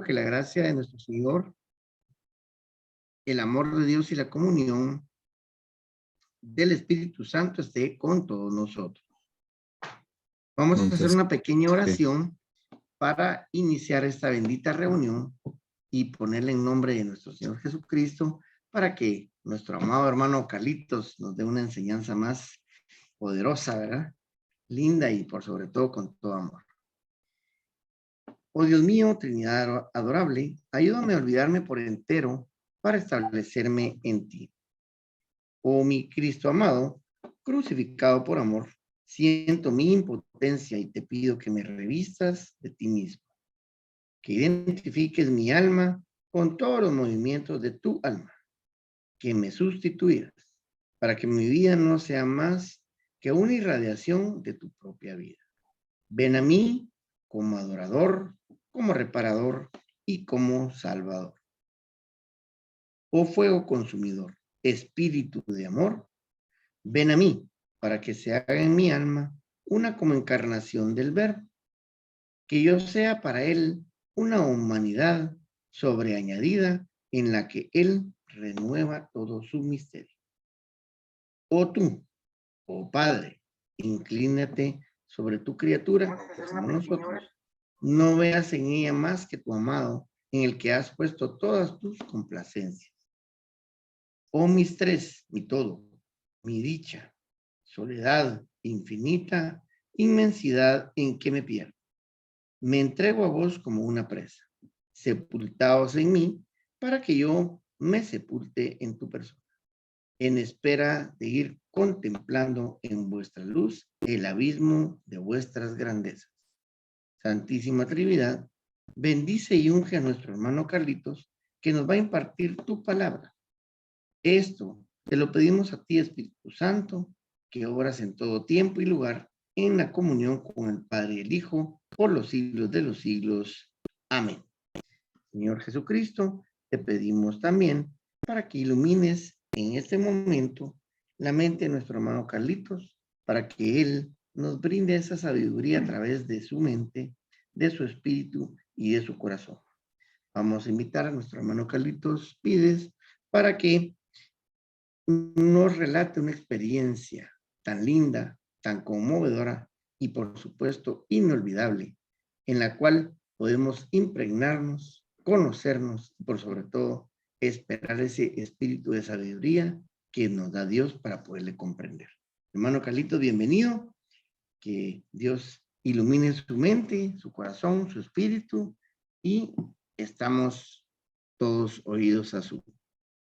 que la gracia de nuestro Señor, el amor de Dios y la comunión del Espíritu Santo esté con todos nosotros. Vamos a hacer una pequeña oración para iniciar esta bendita reunión y ponerle en nombre de nuestro Señor Jesucristo para que nuestro amado hermano Carlitos nos dé una enseñanza más poderosa, ¿verdad? Linda y por sobre todo con todo amor. Oh Dios mío, Trinidad adorable, ayúdame a olvidarme por entero para establecerme en ti. Oh mi Cristo amado, crucificado por amor, siento mi impotencia y te pido que me revistas de ti mismo, que identifiques mi alma con todos los movimientos de tu alma, que me sustituyas, para que mi vida no sea más que una irradiación de tu propia vida. Ven a mí como adorador, como reparador y como salvador. Oh fuego consumidor, espíritu de amor, ven a mí para que se haga en mi alma una como encarnación del Verbo, que yo sea para él una humanidad sobreañadida en la que él renueva todo su misterio. Oh tú, oh Padre, inclínate sobre tu criatura, que somos nosotros. No veas en ella más que tu amado, en el que has puesto todas tus complacencias. Oh mis tres, mi todo, mi dicha, soledad infinita, inmensidad en que me pierdo. Me entrego a vos como una presa. Sepultaos en mí para que yo me sepulte en tu persona, en espera de ir contemplando en vuestra luz el abismo de vuestras grandezas. Santísima Trinidad, bendice y unge a nuestro hermano Carlitos, que nos va a impartir tu palabra. Esto te lo pedimos a ti, Espíritu Santo, que obras en todo tiempo y lugar, en la comunión con el Padre y el Hijo, por los siglos de los siglos. Amén. Señor Jesucristo, te pedimos también para que ilumines en este momento la mente de nuestro hermano Carlitos, para que él nos brinde esa sabiduría a través de su mente, de su espíritu y de su corazón. Vamos a invitar a nuestro hermano Carlitos Pides para que nos relate una experiencia tan linda, tan conmovedora y por supuesto inolvidable, en la cual podemos impregnarnos, conocernos y por sobre todo esperar ese espíritu de sabiduría que nos da Dios para poderle comprender. Hermano Carlitos, bienvenido, que Dios ilumine su mente, su corazón, su espíritu y estamos todos oídos a su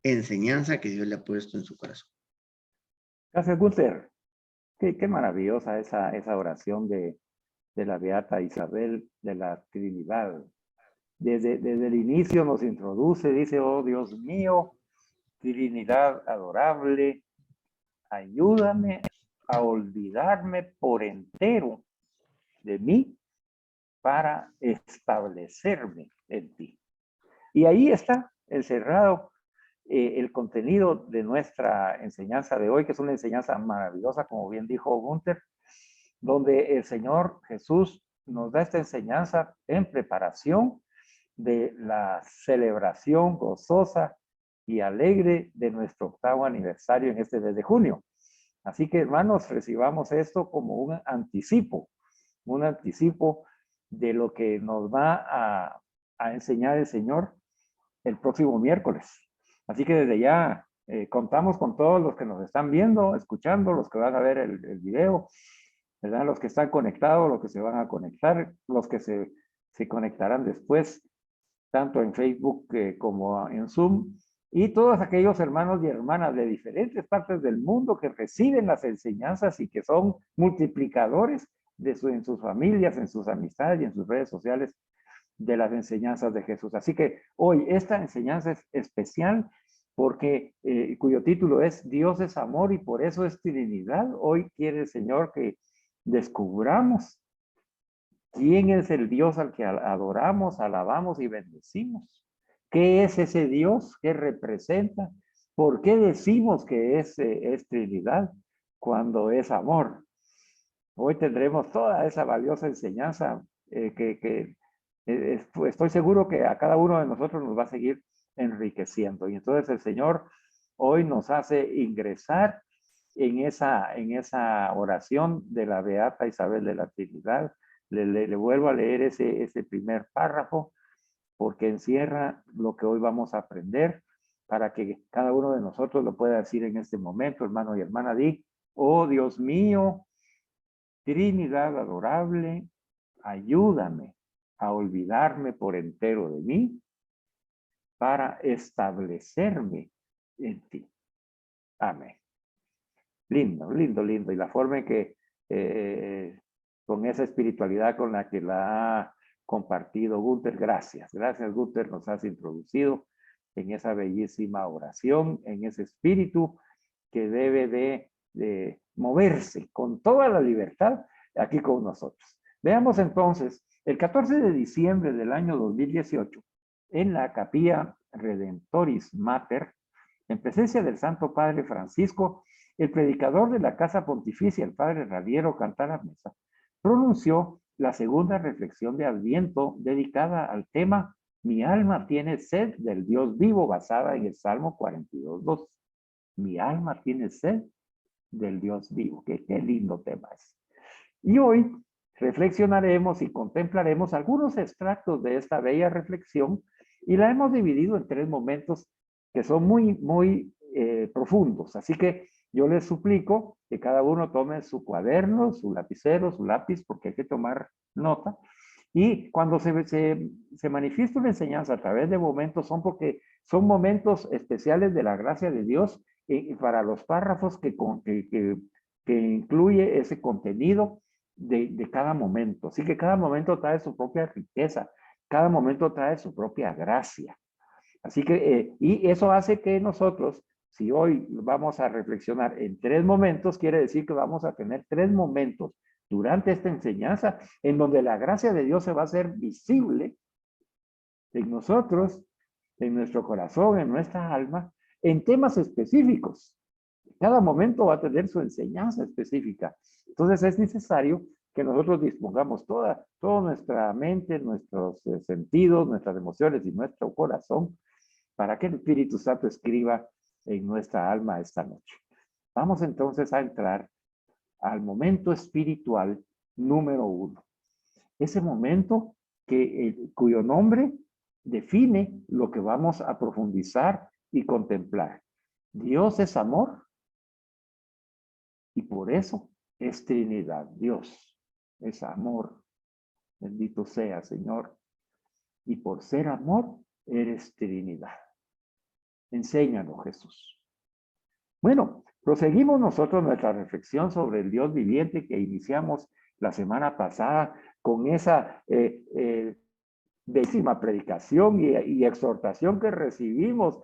enseñanza que Dios le ha puesto en su corazón. Gracias, Gunther. Qué maravillosa esa oración de la Beata Isabel de la Trinidad. Desde el inicio nos introduce, dice, oh Dios mío, Trinidad adorable, ayúdame a olvidarme por entero de mí para establecerme en ti. Y ahí está encerrado el contenido de nuestra enseñanza de hoy, que es una enseñanza maravillosa, como bien dijo Gunther, donde el Señor Jesús nos da esta enseñanza en preparación de la celebración gozosa y alegre de nuestro 8º aniversario en este mes de junio. Así que, hermanos, recibamos esto como un anticipo de lo que nos va a enseñar el Señor el próximo miércoles. Así que desde ya contamos con todos los que nos están viendo, escuchando, los que van a ver el video, ¿verdad? Los que están conectados, los que se van a conectar, los que se conectarán después, tanto en Facebook como en Zoom, y todos aquellos hermanos y hermanas de diferentes partes del mundo que reciben las enseñanzas y que son multiplicadores en sus familias, en sus amistades y en sus redes sociales de las enseñanzas de Jesús. Así que hoy esta enseñanza es especial porque cuyo título es Dios es amor y por eso es Trinidad. Hoy quiere el Señor que descubramos quién es el Dios al que adoramos, alabamos y bendecimos. ¿Qué es ese Dios? ¿Qué representa? ¿Por qué decimos que es Trinidad cuando es amor? Hoy tendremos toda esa valiosa enseñanza que Estoy seguro que a cada uno de nosotros nos va a seguir enriqueciendo. Y entonces el Señor hoy nos hace ingresar en esa oración de la Beata Isabel de la Trinidad. Le vuelvo a leer ese primer párrafo porque encierra lo que hoy vamos a aprender para que cada uno de nosotros lo pueda decir en este momento, hermano y hermana. Di, oh Dios mío, Trinidad adorable, ayúdame a olvidarme por entero de mí para establecerme en ti. Amén. Lindo, lindo, lindo. Y la forma en que con esa espiritualidad con la que la ha compartido Gunther, gracias. Gracias, Gunther, nos has introducido en esa bellísima oración, en ese espíritu que debe de moverse con toda la libertad aquí con nosotros. Veamos entonces, el 14 de diciembre del año 2018, en la Capilla Redentoris Mater, en presencia del Santo Padre Francisco, el predicador de la Casa Pontificia, el Padre Radiero Cantalamessa, pronunció la segunda reflexión de Adviento dedicada al tema Mi alma tiene sed del Dios vivo, basada en el Salmo 42:2. Mi alma tiene sed del Dios vivo. Qué lindo tema es. Y hoy reflexionaremos y contemplaremos algunos extractos de esta bella reflexión y la hemos dividido en 3 momentos que son muy profundos. Así que yo les suplico que cada uno tome su cuaderno, su lapicero, su lápiz, porque hay que tomar nota. Y cuando se manifiesta una enseñanza a través de momentos, son porque son momentos especiales de la gracia de Dios para los párrafos que incluye ese contenido de cada momento. Así que cada momento trae su propia riqueza, cada momento trae su propia gracia. Así que, y eso hace que nosotros, si hoy vamos a reflexionar en 3 momentos, quiere decir que vamos a tener 3 momentos durante esta enseñanza en donde la gracia de Dios se va a hacer visible en nosotros, en nuestro corazón, en nuestra alma, en temas específicos. Cada momento va a tener su enseñanza específica. Entonces es necesario que nosotros dispongamos toda nuestra mente, nuestros sentidos, nuestras emociones y nuestro corazón para que el Espíritu Santo escriba en nuestra alma esta noche. Vamos entonces a entrar al momento espiritual número 1. Ese momento cuyo nombre define lo que vamos a profundizar y contemplar. Dios es amor y por eso es Trinidad. Dios es amor. Bendito sea, Señor. Y por ser amor, eres Trinidad. Enséñanos, Jesús. Bueno, proseguimos nosotros nuestra reflexión sobre el Dios viviente que iniciamos la semana pasada con esa décima predicación y exhortación que recibimos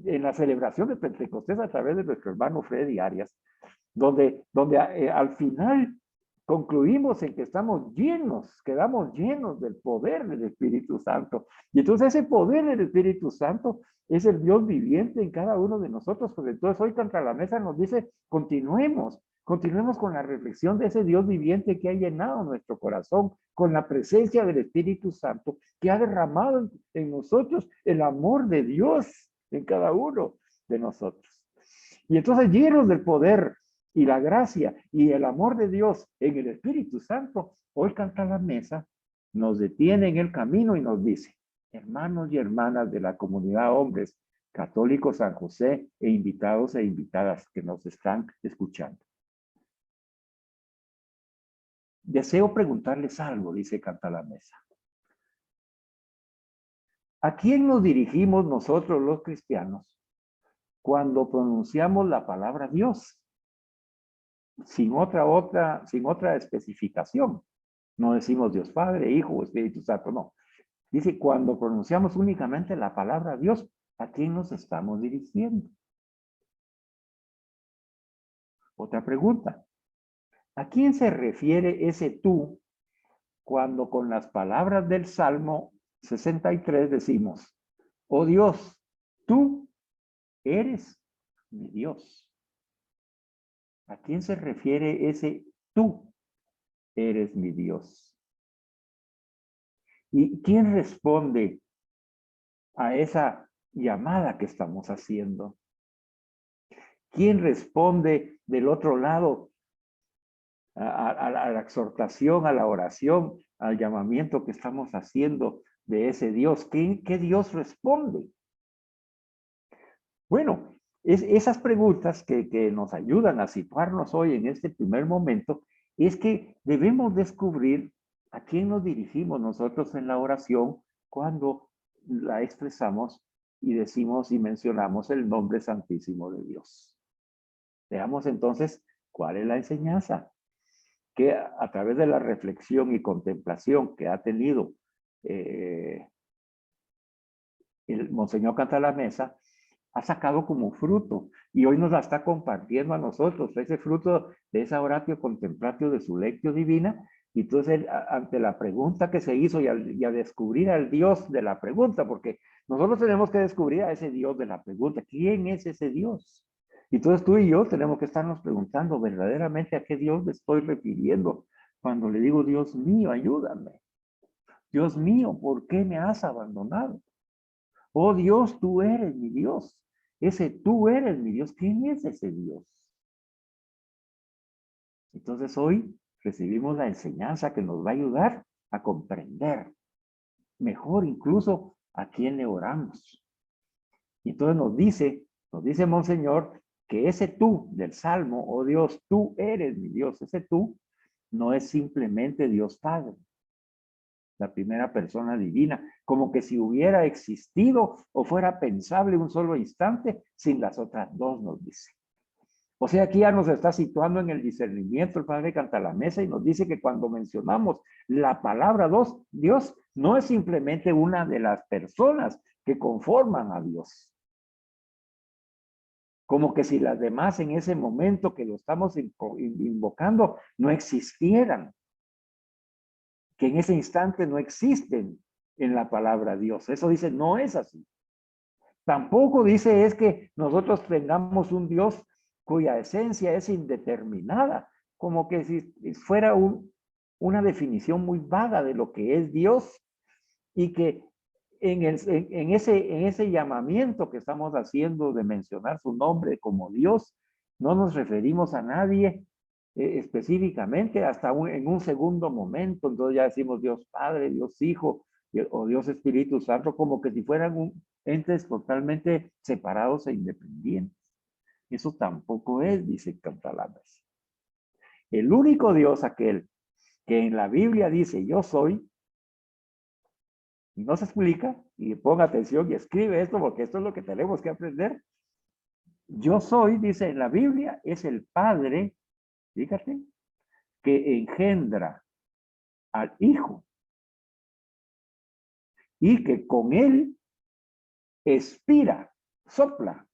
en la celebración de Pentecostés a través de nuestro hermano Freddy Arias, donde al final concluimos en que quedamos llenos del poder del Espíritu Santo. Y entonces ese poder del Espíritu Santo es el Dios viviente en cada uno de nosotros. Pues entonces hoy Cantalamessa nos dice, continuemos con la reflexión de ese Dios viviente que ha llenado nuestro corazón, con la presencia del Espíritu Santo, que ha derramado en nosotros el amor de Dios en cada uno de nosotros. Y entonces llenos del poder y la gracia y el amor de Dios en el Espíritu Santo, hoy Cantalamessa nos detiene en el camino y nos dice, hermanos y hermanas de la comunidad hombres católicos San José e invitados e invitadas que nos están escuchando. Deseo preguntarles algo, dice Cantalamessa. ¿A quién nos dirigimos nosotros los cristianos cuando pronunciamos la palabra Dios? Sin otra especificación. No decimos Dios Padre, Hijo o Espíritu Santo, no. Dice, cuando pronunciamos únicamente la palabra Dios, ¿a quién nos estamos dirigiendo? Otra pregunta. ¿A quién se refiere ese tú cuando con las palabras del Salmo 63 decimos, oh Dios, tú eres mi Dios? ¿A quién se refiere ese tú eres mi Dios? ¿Y quién responde a esa llamada que estamos haciendo? ¿Quién responde del otro lado a la exhortación, a la oración, al llamamiento que estamos haciendo de ese Dios? ¿Qué Dios responde? Bueno, esas preguntas que nos ayudan a situarnos hoy en este primer momento, es que debemos descubrir a quién nos dirigimos nosotros en la oración cuando la expresamos y decimos y mencionamos el nombre santísimo de Dios. Veamos entonces cuál es la enseñanza que a través de la reflexión y contemplación que ha tenido el Monseñor Cantalamessa, ha sacado como fruto y hoy nos la está compartiendo a nosotros, ese fruto de esa oratio contemplatio de su lectio divina. Y entonces, ante la pregunta que se hizo y a descubrir al Dios de la pregunta, porque nosotros tenemos que descubrir a ese Dios de la pregunta, ¿quién es ese Dios? Y entonces tú y yo tenemos que estarnos preguntando verdaderamente a qué Dios me estoy refiriendo cuando le digo, Dios mío, ayúdame. Dios mío, ¿por qué me has abandonado? Oh Dios, tú eres mi Dios. Ese tú eres mi Dios. ¿Quién es ese Dios? Entonces hoy recibimos la enseñanza que nos va a ayudar a comprender mejor incluso a quién le oramos. Y entonces nos dice Monseñor, que ese tú del Salmo, oh Dios, tú eres mi Dios. Ese tú no es simplemente Dios Padre, la primera persona divina, como que si hubiera existido o fuera pensable un solo instante sin las otras dos, nos dice. O sea, aquí ya nos está situando en el discernimiento el Padre Cantalamessa y nos dice que cuando mencionamos la palabra Dios no es simplemente una de las personas que conforman a Dios. Como que si las demás en ese momento que lo estamos invocando no existieran. Que en ese instante no existen en la palabra Dios. Eso dice, no es así. Tampoco dice es que nosotros tengamos un Dios cuya esencia es indeterminada, como que si fuera una definición muy vaga de lo que es Dios y que en ese llamamiento que estamos haciendo de mencionar su nombre como Dios, no nos referimos a nadie específicamente hasta en un segundo momento. Entonces ya decimos Dios Padre, Dios Hijo o Dios Espíritu Santo, como que si fueran entes totalmente separados e independientes. Eso tampoco es, dice Cantalamessa. El único Dios aquel que en la Biblia dice yo soy, y no se explica, y ponga atención y escribe esto porque esto es lo que tenemos que aprender. Yo soy, dice en la Biblia, es el Padre, fíjate, que engendra al Hijo y que con él expira, sopla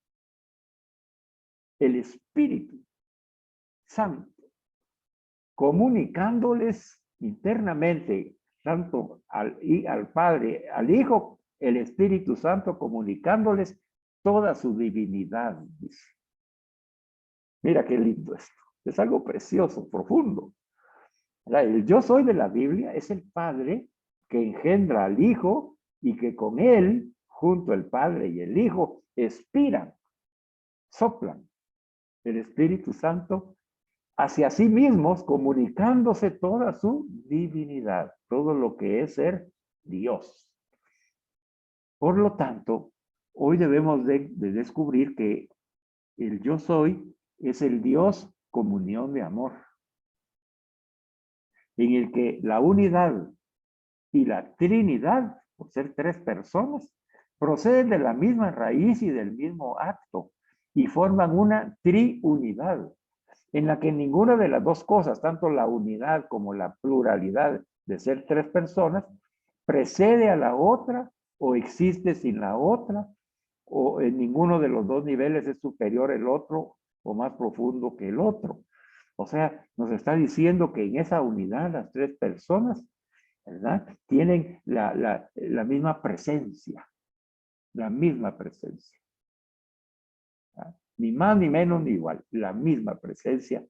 el Espíritu Santo, comunicándoles internamente tanto al Padre, al Hijo, el Espíritu Santo, comunicándoles toda su divinidad, dice. Mira qué lindo esto. Es algo precioso, profundo. El yo soy de la Biblia es el Padre que engendra al Hijo y que con él, junto al Padre y el Hijo, expiran, soplan el Espíritu Santo hacia sí mismos, comunicándose toda su divinidad, todo lo que es ser Dios. Por lo tanto, hoy debemos de descubrir que el yo soy es el Dios comunión de amor, en el que la unidad y la Trinidad, por ser tres personas, proceden de la misma raíz y del mismo acto y forman una triunidad, en la que ninguna de las dos cosas, tanto la unidad como la pluralidad de ser tres personas, precede a la otra o existe sin la otra, o en ninguno de los dos niveles es superior el otro o más profundo que el otro. O sea, nos está diciendo que en esa unidad las tres personas, ¿verdad?, tienen la misma presencia, la misma presencia. ¿Verdad? Ni más ni menos ni igual, la misma presencia.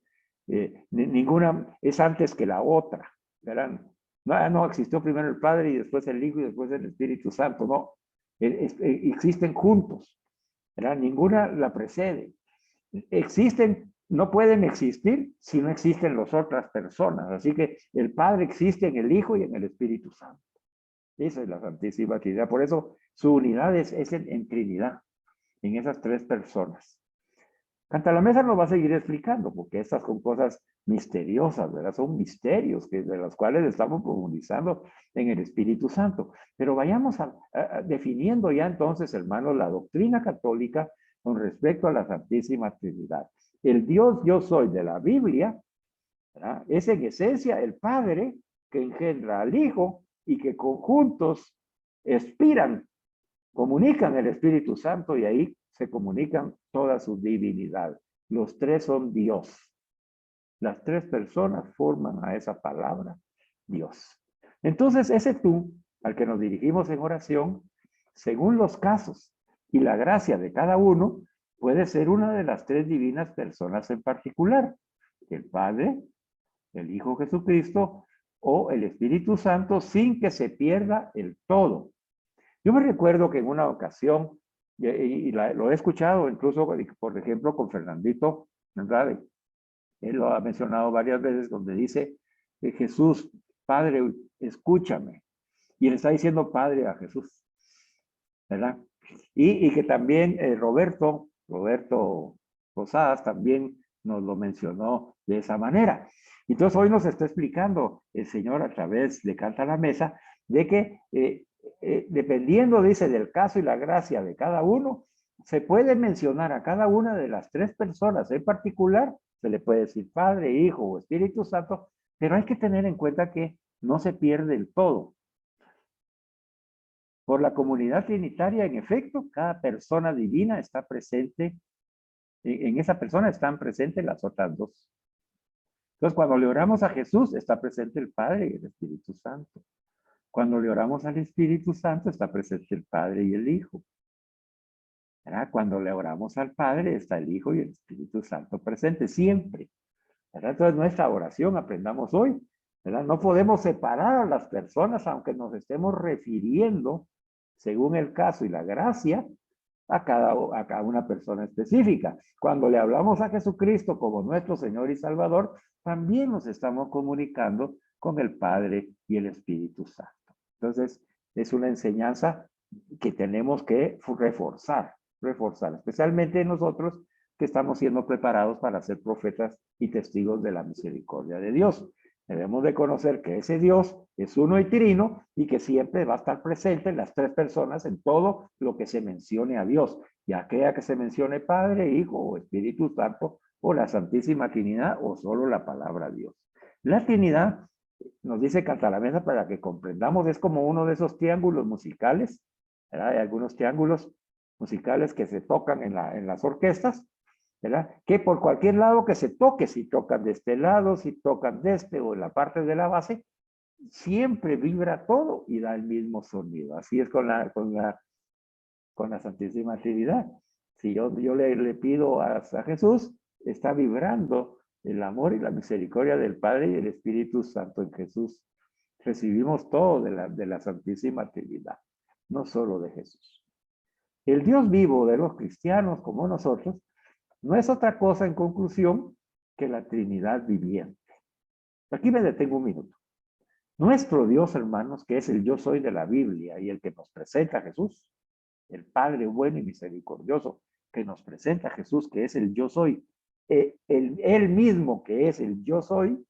Ninguna es antes que la otra, ¿verdad? No, existió primero el Padre y después el Hijo y después el Espíritu Santo. No, existen juntos, ¿verdad? Ninguna la precede. Existen, no pueden existir si no existen las otras personas. Así que el Padre existe en el Hijo y en el Espíritu Santo. Esa es la Santísima Trinidad. Por eso su unidad es en Trinidad, en esas tres personas. Cantalamesa nos va a seguir explicando, porque estas son cosas misteriosas, ¿verdad? Son misterios de los cuales estamos profundizando en el Espíritu Santo. Pero vayamos definiendo ya entonces, hermanos, la doctrina católica con respecto a la Santísima Trinidad. El Dios yo soy de la Biblia, ¿verdad? Es en esencia el Padre que engendra al Hijo y que conjuntos expiran, comunican el Espíritu Santo y ahí se comunican toda su divinidad. Los tres son Dios. Las tres personas forman a esa palabra Dios. Entonces, ese tú, al que nos dirigimos en oración, según los casos y la gracia de cada uno, puede ser una de las tres divinas personas en particular. El Padre, el Hijo Jesucristo o el Espíritu Santo, sin que se pierda el todo. Yo me recuerdo que en una ocasión, lo he escuchado incluso, por ejemplo, con Fernandito Andrade, él lo ha mencionado varias veces, donde dice, Jesús, Padre, escúchame. Y le está diciendo Padre a Jesús, ¿verdad? Y que también Roberto Posadas también nos lo mencionó de esa manera. Entonces hoy nos está explicando el Señor a través de Canta la Mesa, de que dependiendo, dice, del caso y la gracia de cada uno, se puede mencionar a cada una de las tres personas en particular, se le puede decir Padre, Hijo o Espíritu Santo, pero hay que tener en cuenta que no se pierde el todo. Por la comunidad trinitaria, en efecto, cada persona divina está presente, en esa persona están presentes las otras dos. Entonces, cuando le oramos a Jesús, está presente el Padre y el Espíritu Santo. Cuando le oramos al Espíritu Santo, está presente el Padre y el Hijo. ¿Verdad? Cuando le oramos al Padre, está el Hijo y el Espíritu Santo presente siempre. ¿Verdad? Entonces, nuestra oración, aprendamos hoy, ¿verdad? No podemos separar a las personas, aunque nos estemos refiriendo, según el caso y la gracia, a cada una persona específica. Cuando le hablamos a Jesucristo como nuestro Señor y Salvador, también nos estamos comunicando con el Padre y el Espíritu Santo. Entonces, es una enseñanza que tenemos que reforzar, especialmente nosotros que estamos siendo preparados para ser profetas y testigos de la misericordia de Dios. Debemos de conocer que ese Dios es uno y trino y que siempre va a estar presente en las tres personas en todo lo que se mencione a Dios, ya sea que se mencione Padre, Hijo o Espíritu Santo o la Santísima Trinidad o solo la palabra Dios. La Trinidad, nos dice Cantalamesa, para que comprendamos, es como uno de esos triángulos musicales, ¿verdad? Hay algunos triángulos musicales que se tocan en las orquestas, ¿verdad? Que por cualquier lado que se toque, si tocan de este lado, si tocan de este o en la parte de la base, siempre vibra todo y da el mismo sonido. Así es con la Santísima Trinidad. Si yo le pido a Jesús, está vibrando el amor y la misericordia del Padre y del Espíritu Santo en Jesús. Recibimos todo de la Santísima Trinidad, no solo de Jesús. El Dios vivo de los cristianos como nosotros no es otra cosa, en conclusión, que la Trinidad viviente. Aquí me detengo un minuto. Nuestro Dios, hermanos, que es el yo soy de la Biblia y el que nos presenta a Jesús, el Padre bueno y misericordioso, que nos presenta a Jesús, que es el yo soy, él mismo que es el yo soy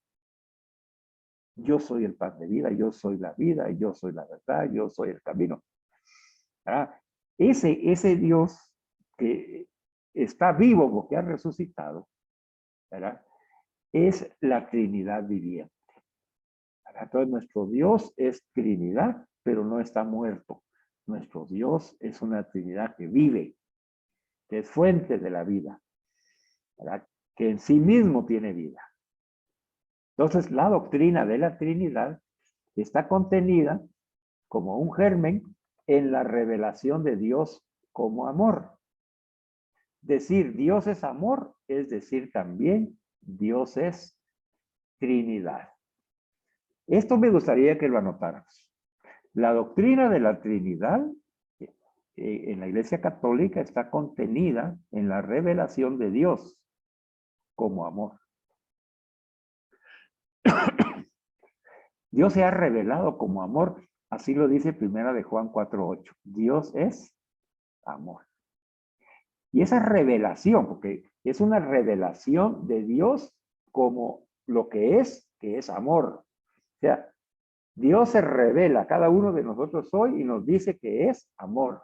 el pan de vida, yo soy la vida, yo soy la verdad, yo soy el camino. ¿Ah? Ese Dios que está vivo porque ha resucitado, ¿verdad? Es la Trinidad viviente. Entonces nuestro Dios es Trinidad, pero no está muerto. Nuestro Dios es una Trinidad que vive, que es fuente de la vida, ¿verdad? Que en sí mismo tiene vida. Entonces la doctrina de la Trinidad está contenida como un germen en la revelación de Dios como amor. Decir Dios es amor es decir también Dios es Trinidad. Esto me gustaría que lo anotáramos. La doctrina de la Trinidad en la Iglesia Católica está contenida en la revelación de Dios como amor. Dios se ha revelado como amor, así lo dice primera de Juan 4:8. Dios es amor. Y esa revelación, porque es una revelación de Dios como lo que es amor. O sea, Dios se revela a cada uno de nosotros hoy y nos dice que es amor.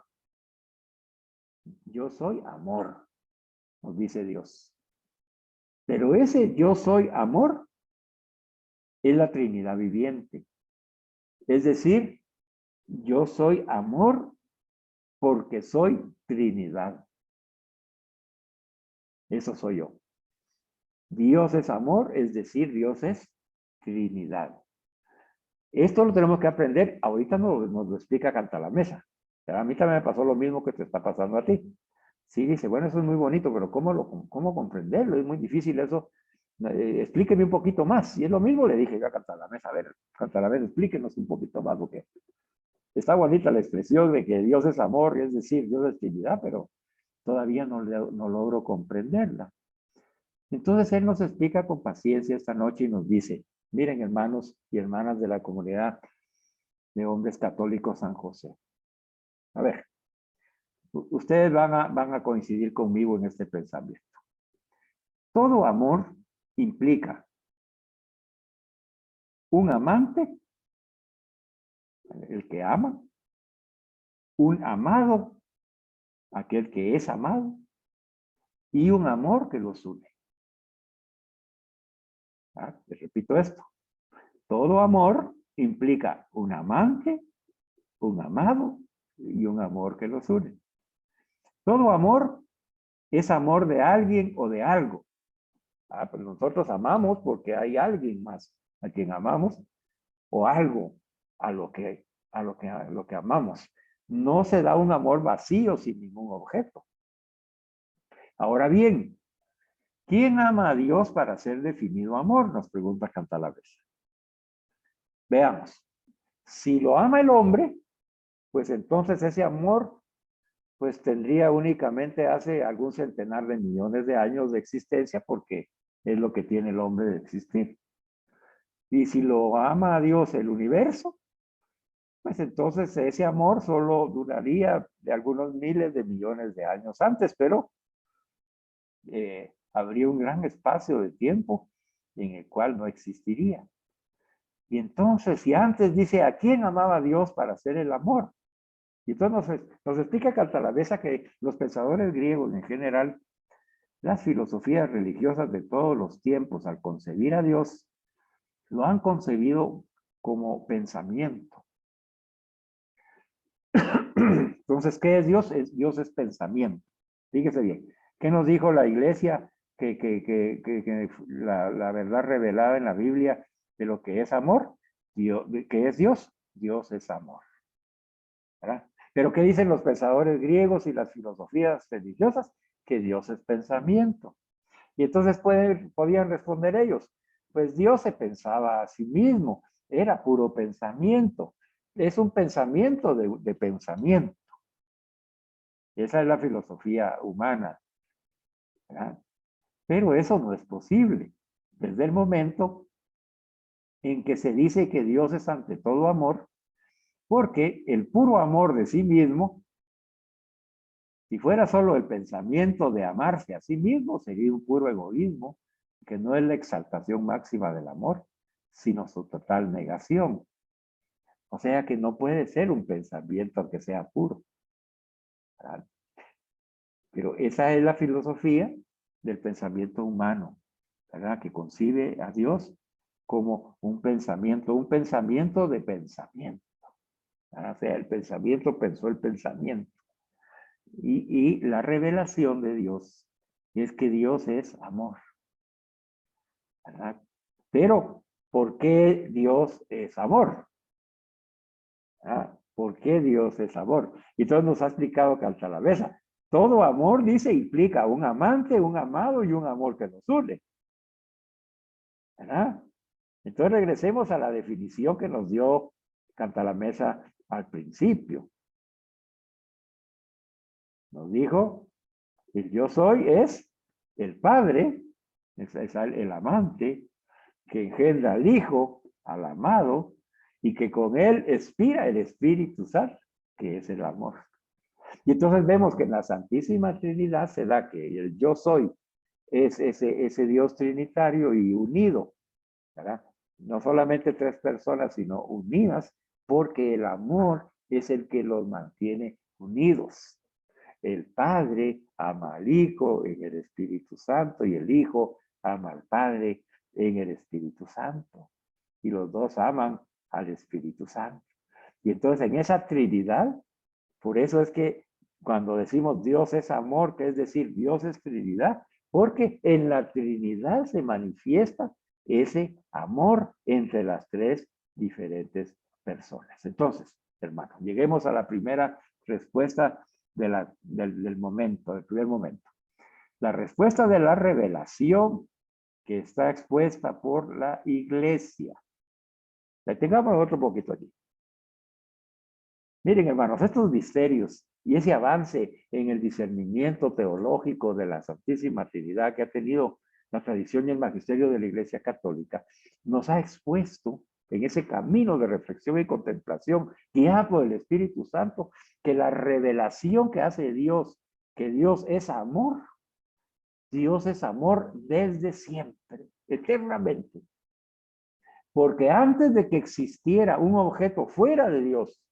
Yo soy amor, nos dice Dios. Pero ese yo soy amor es la Trinidad viviente. Es decir, yo soy amor porque soy Trinidad. Eso soy yo. Dios es amor, es decir, Dios es Trinidad. Esto lo tenemos que aprender. Ahorita nos lo explica Cantalamesa. A mí también me pasó lo mismo que te está pasando a ti. Sí, dice, bueno, eso es muy bonito, pero ¿cómo comprenderlo? Es muy difícil eso. Explíqueme un poquito más. Y es lo mismo le dije yo a Cantalamesa. A ver, Cantalamesa, explíquenos un poquito más, porque está bonita la expresión de que Dios es amor, es decir, Dios es Trinidad, pero todavía no logro comprenderla. Entonces él nos explica con paciencia esta noche y nos dice, miren hermanos y hermanas de la comunidad de hombres católicos San José. A ver, ustedes van a coincidir conmigo en este pensamiento. Todo amor implica un amante, el que ama, un amado, aquel que es amado, y un amor que los une. Les repito esto. Todo amor implica un amante, un amado y un amor que los une. Todo amor es amor de alguien o de algo. Pues nosotros amamos porque hay alguien más a quien amamos o algo a lo que amamos. No se da un amor vacío sin ningún objeto. Ahora bien, ¿quién ama a Dios para ser definido amor? Nos pregunta Cantalamesa. Veamos. Si lo ama el hombre, pues entonces ese amor pues tendría únicamente hace algún centenar de millones de años de existencia porque es lo que tiene el hombre de existir. Y si lo ama a Dios el universo, pues entonces ese amor solo duraría de algunos miles de millones de años antes, pero habría un gran espacio de tiempo en el cual no existiría. Y entonces, si antes dice, ¿a quién amaba Dios para hacer el amor? Y entonces nos explica Cantalamesa que los pensadores griegos en general, las filosofías religiosas de todos los tiempos, al concebir a Dios, lo han concebido como pensamiento. Entonces, ¿qué es Dios? Dios es pensamiento. Fíjese bien. ¿Qué nos dijo la iglesia? Que la verdad revelada en la Biblia de lo que es amor. ¿Qué es Dios? Dios es amor. ¿Verdad? Pero ¿qué dicen los pensadores griegos y las filosofías religiosas? Que Dios es pensamiento. Y entonces podían responder ellos, pues Dios se pensaba a sí mismo, era puro pensamiento. Es un pensamiento de pensamiento. Esa es la filosofía humana. ¿Verdad? Pero eso no es posible. Desde el momento en que se dice que Dios es ante todo amor, porque el puro amor de sí mismo, si fuera solo el pensamiento de amarse a sí mismo, sería un puro egoísmo, que no es la exaltación máxima del amor, sino su total negación. O sea que no puede ser un pensamiento que sea puro. ¿Verdad? Pero esa es la filosofía del pensamiento humano, ¿verdad? Que concibe a Dios como un pensamiento de pensamiento. ¿Verdad? O sea, el pensamiento pensó el pensamiento. Y la revelación de Dios es que Dios es amor. ¿Verdad? Pero, ¿por qué Dios es amor? ¿Verdad? ¿Por qué Dios es amor? Y entonces nos ha explicado Cantalamesa. Todo amor, dice, implica un amante, un amado y un amor que nos une. ¿Verdad? Entonces regresemos a la definición que nos dio Cantalamessa al principio. Nos dijo, el yo soy es el Padre, es el amante, que engendra al Hijo, al amado, y que con él expira el Espíritu Santo, que es el amor. Y entonces vemos que en la Santísima Trinidad se da que el yo soy es ese Dios trinitario y unido, ¿verdad? No solamente tres personas, sino unidas, porque el amor es el que los mantiene unidos. El Padre ama al Hijo en el Espíritu Santo y el Hijo ama al Padre en el Espíritu Santo. Y los dos aman al Espíritu Santo. Y entonces en esa Trinidad, por eso es que cuando decimos Dios es amor, que es decir, Dios es Trinidad, porque en la Trinidad se manifiesta ese amor entre las tres diferentes personas. Entonces, hermano, lleguemos a la primera respuesta del momento, del primer momento. La respuesta de la revelación que está expuesta por la iglesia. Tengamos otro poquito aquí. Miren, hermanos, estos misterios y ese avance en el discernimiento teológico de la Santísima Trinidad que ha tenido la tradición y el magisterio de la Iglesia Católica, nos ha expuesto en ese camino de reflexión y contemplación guiado por el Espíritu Santo, que la revelación que hace Dios, que Dios es amor desde siempre, eternamente. Porque antes de que existiera un objeto fuera de Dios,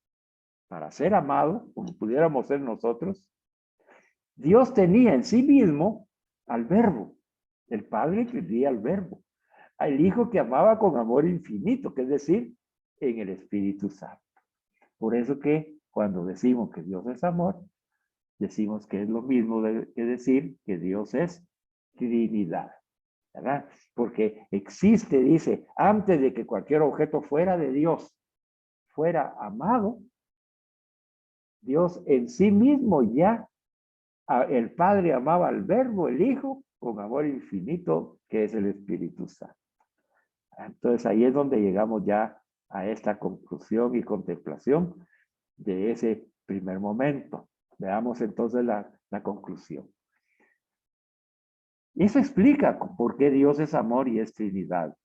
para ser amado, como pudiéramos ser nosotros, Dios tenía en sí mismo al Verbo. El Padre tenía al Verbo. Al Hijo que amaba con amor infinito, que es decir, en el Espíritu Santo. Por eso que cuando decimos que Dios es amor, decimos que es lo mismo que decir que Dios es Trinidad, ¿verdad? Porque existe, dice, antes de que cualquier objeto fuera de Dios fuera amado, Dios en sí mismo ya, el Padre amaba al Verbo, el Hijo, con amor infinito, que es el Espíritu Santo. Entonces ahí es donde llegamos ya a esta conclusión y contemplación de ese primer momento. Veamos entonces la conclusión. Y eso explica por qué Dios es amor y es Trinidad.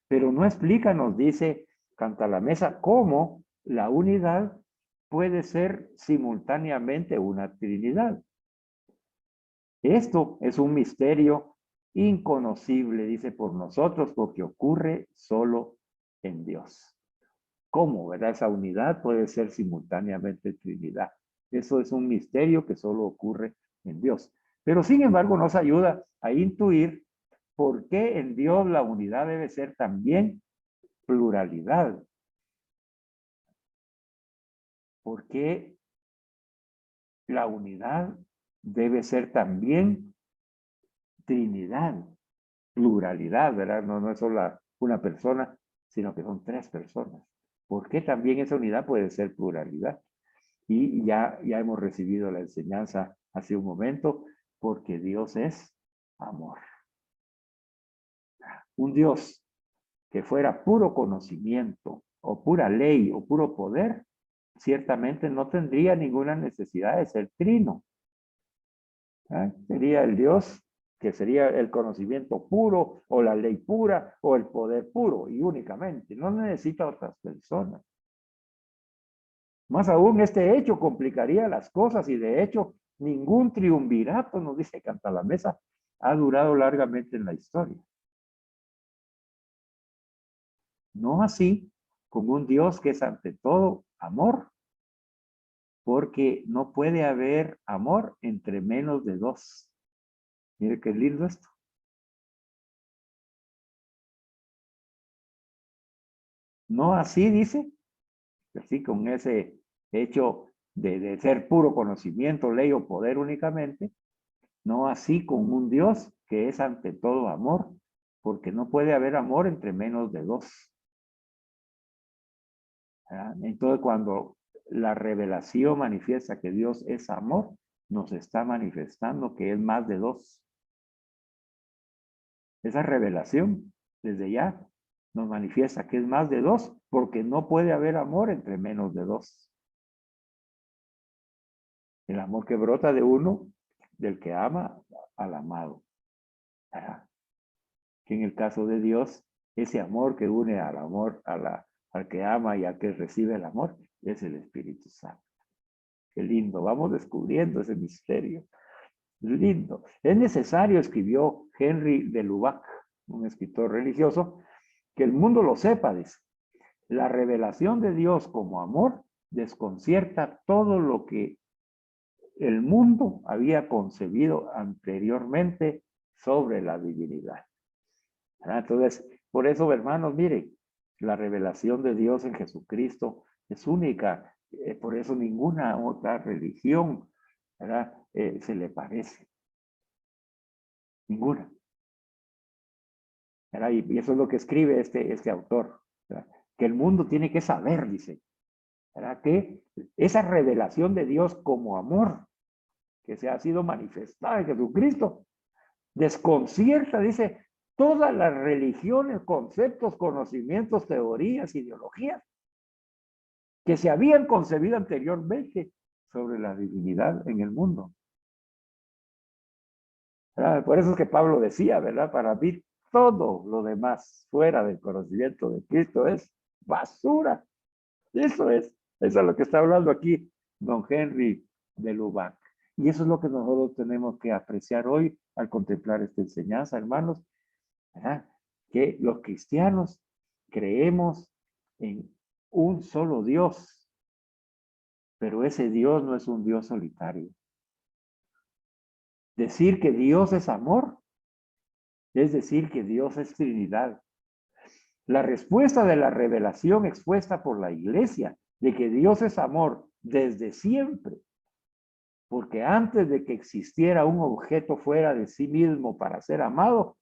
Pero no explica, nos dice Cantalamessa, cómo la unidad puede ser simultáneamente una Trinidad. Esto es un misterio inconocible, dice, por nosotros, porque ocurre solo en Dios. ¿Cómo, verdad? Esa unidad puede ser simultáneamente Trinidad. Eso es un misterio que solo ocurre en Dios. Pero sin embargo nos ayuda a intuir por qué en Dios la unidad debe ser también pluralidad. ¿Por qué la unidad debe ser también Trinidad? Pluralidad, ¿verdad? No es solo una persona, sino que son tres personas. ¿Por qué también esa unidad puede ser pluralidad? Y ya hemos recibido la enseñanza hace un momento, porque Dios es amor. Un Dios que fuera puro conocimiento, o pura ley, o puro poder, ciertamente no tendría ninguna necesidad de ser trino. Sería el Dios que sería el conocimiento puro, o la ley pura, o el poder puro, y únicamente. No necesita otras personas. Más aún, este hecho complicaría las cosas, y de hecho, ningún triunvirato, nos dice Cantalamessa, ha durado largamente en la historia. No así con un Dios que es ante todo amor, porque no puede haber amor entre menos de dos. Mire qué lindo esto. No así, dice, así con ese hecho de ser puro conocimiento, ley o poder únicamente, no así con un Dios que es ante todo amor, porque no puede haber amor entre menos de dos. Entonces, cuando la revelación manifiesta que Dios es amor, nos está manifestando que es más de dos. Esa revelación, desde ya, nos manifiesta que es más de dos, porque no puede haber amor entre menos de dos. El amor que brota de uno, del que ama al amado. Que en el caso de Dios, ese amor que une al amor, al que ama y al que recibe el amor, es el Espíritu Santo. Qué lindo, vamos descubriendo ese misterio. Lindo. Es necesario, escribió Henry de Lubac, un escritor religioso, que el mundo lo sepa, dice. La revelación de Dios como amor desconcierta todo lo que el mundo había concebido anteriormente sobre la divinidad. Entonces, por eso, hermanos, miren, la revelación de Dios en Jesucristo es única. Por eso ninguna otra religión, ¿verdad? Se le parece. Ninguna. ¿Verdad? Y eso es lo que escribe este autor. ¿Verdad? Que el mundo tiene que saber, dice. ¿Verdad? Que esa revelación de Dios como amor, que se ha sido manifestada en Jesucristo, desconcierta, dice, todas las religiones, conceptos, conocimientos, teorías, ideologías que se habían concebido anteriormente sobre la divinidad en el mundo. ¿Verdad? Por eso es que Pablo decía, ¿verdad? Para mí todo lo demás fuera del conocimiento de Cristo es basura. Eso es lo que está hablando aquí don Henry de Lubac. Y eso es lo que nosotros tenemos que apreciar hoy al contemplar esta enseñanza, hermanos, ¿verdad? Que los cristianos creemos en un solo Dios, pero ese Dios no es un Dios solitario. Decir que Dios es amor es decir que Dios es Trinidad. La respuesta de la revelación expuesta por la Iglesia de que Dios es amor desde siempre, porque antes de que existiera un objeto fuera de sí mismo para ser amado,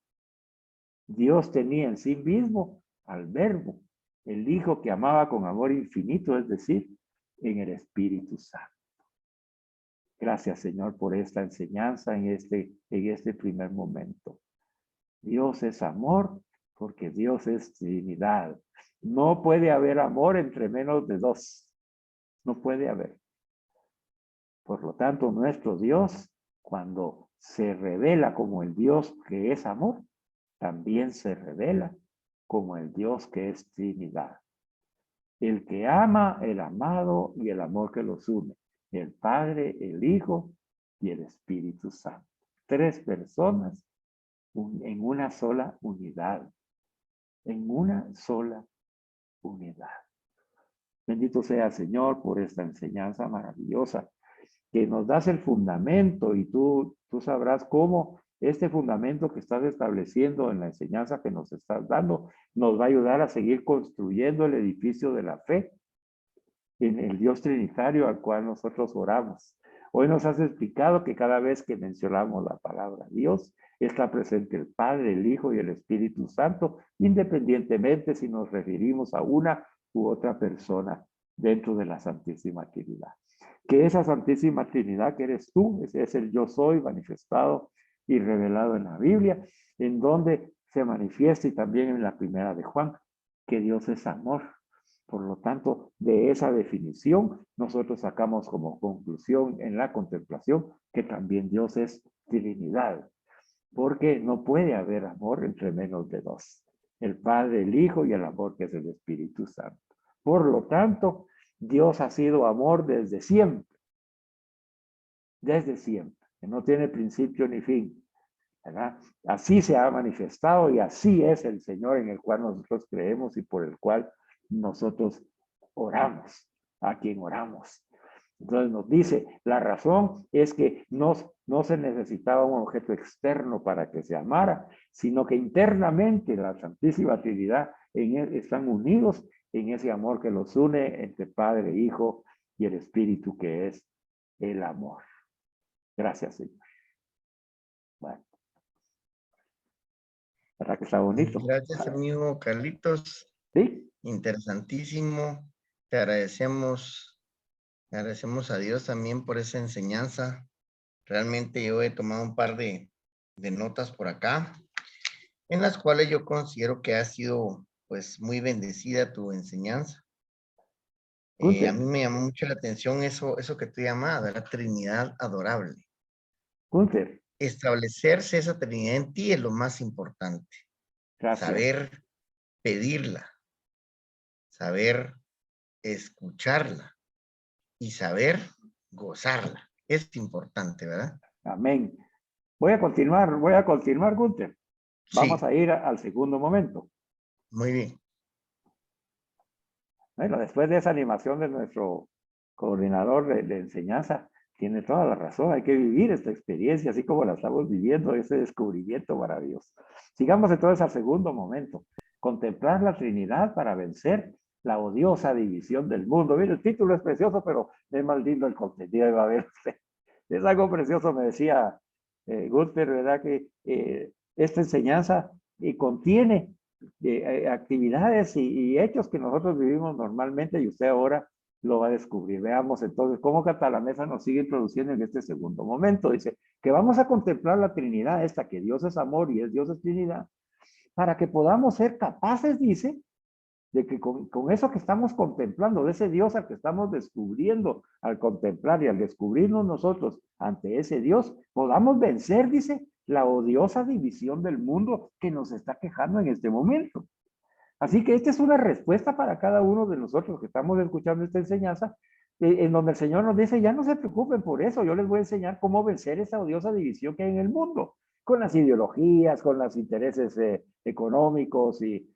Dios tenía en sí mismo al Verbo, el Hijo que amaba con amor infinito, es decir, en el Espíritu Santo. Gracias, Señor, por esta enseñanza en este primer momento. Dios es amor porque Dios es Trinidad. No puede haber amor entre menos de dos. No puede haber. Por lo tanto, nuestro Dios, cuando se revela como el Dios que es amor, también se revela como el Dios que es Trinidad. El que ama, el amado y el amor que los une. El Padre, el Hijo y el Espíritu Santo. Tres personas en una sola unidad. En una sola unidad. Bendito sea, Señor, por esta enseñanza maravillosa, que nos das el fundamento y tú sabrás cómo este fundamento que estás estableciendo en la enseñanza que nos estás dando nos va a ayudar a seguir construyendo el edificio de la fe en el Dios Trinitario al cual nosotros oramos. Hoy nos has explicado que cada vez que mencionamos la palabra Dios, está presente el Padre, el Hijo y el Espíritu Santo, independientemente si nos referimos a una u otra persona dentro de la Santísima Trinidad. Que esa Santísima Trinidad que eres tú, es el yo soy manifestado y revelado en la Biblia, en donde se manifiesta y también en la primera de Juan, que Dios es amor. Por lo tanto, de esa definición, nosotros sacamos como conclusión en la contemplación que también Dios es Trinidad, porque no puede haber amor entre menos de dos, el Padre, el Hijo y el amor que es el Espíritu Santo. Por lo tanto, Dios ha sido amor desde siempre, que no tiene principio ni fin, ¿verdad? Así se ha manifestado y así es el Señor en el cual nosotros creemos y por el cual nosotros oramos, a quien oramos. Entonces nos dice, la razón es que no se necesitaba un objeto externo para que se amara, sino que internamente la Santísima Trinidad están unidos en ese amor que los une entre Padre, Hijo y el Espíritu que es el amor. Gracias, Señor. Bueno. ¿Verdad que está bonito? Gracias, amigo Carlitos. Sí. Interesantísimo. Te agradecemos a Dios también por esa enseñanza. Realmente yo he tomado un par de notas por acá, en las cuales yo considero que ha sido pues muy bendecida tu enseñanza. A Gunther, mí me llamó mucho la atención eso que tú llamabas, la Trinidad adorable. Gunther, Establecerse esa Trinidad en ti es lo más importante. gracias. Saber pedirla, saber escucharla y saber gozarla. Es importante, ¿verdad? Amén. Voy a continuar, Gunther. Vamos Sí, a ir al segundo momento. muy bien. Bueno, después de esa animación de nuestro coordinador de enseñanza, tiene toda la razón. Hay que vivir esta experiencia, así como la estamos viviendo, ese descubrimiento maravilloso. Sigamos entonces al segundo momento. Contemplar la Trinidad para vencer la odiosa división del mundo. Mire, el título es precioso, pero es más lindo el contenido. Va a ver usted. Es algo precioso, me decía Gunther, ¿verdad? Que esta enseñanza contiene actividades y hechos que nosotros vivimos normalmente y usted ahora lo va a descubrir. Veamos entonces cómo Catalamesa nos sigue introduciendo en este segundo momento. Dice que vamos a contemplar la Trinidad, esta que Dios es amor y es Dios es Trinidad, para que podamos ser capaces, dice, de que con eso que estamos contemplando, de ese Dios al que estamos descubriendo al contemplar y al descubrirnos nosotros ante ese Dios, podamos vencer, dice, la odiosa división del mundo que nos está quejando en este momento. Así que esta es una respuesta para cada uno de nosotros que estamos escuchando esta enseñanza, en donde el Señor nos dice, ya no se preocupen por eso, yo les voy a enseñar cómo vencer esa odiosa división que hay en el mundo, con las ideologías, con los intereses económicos y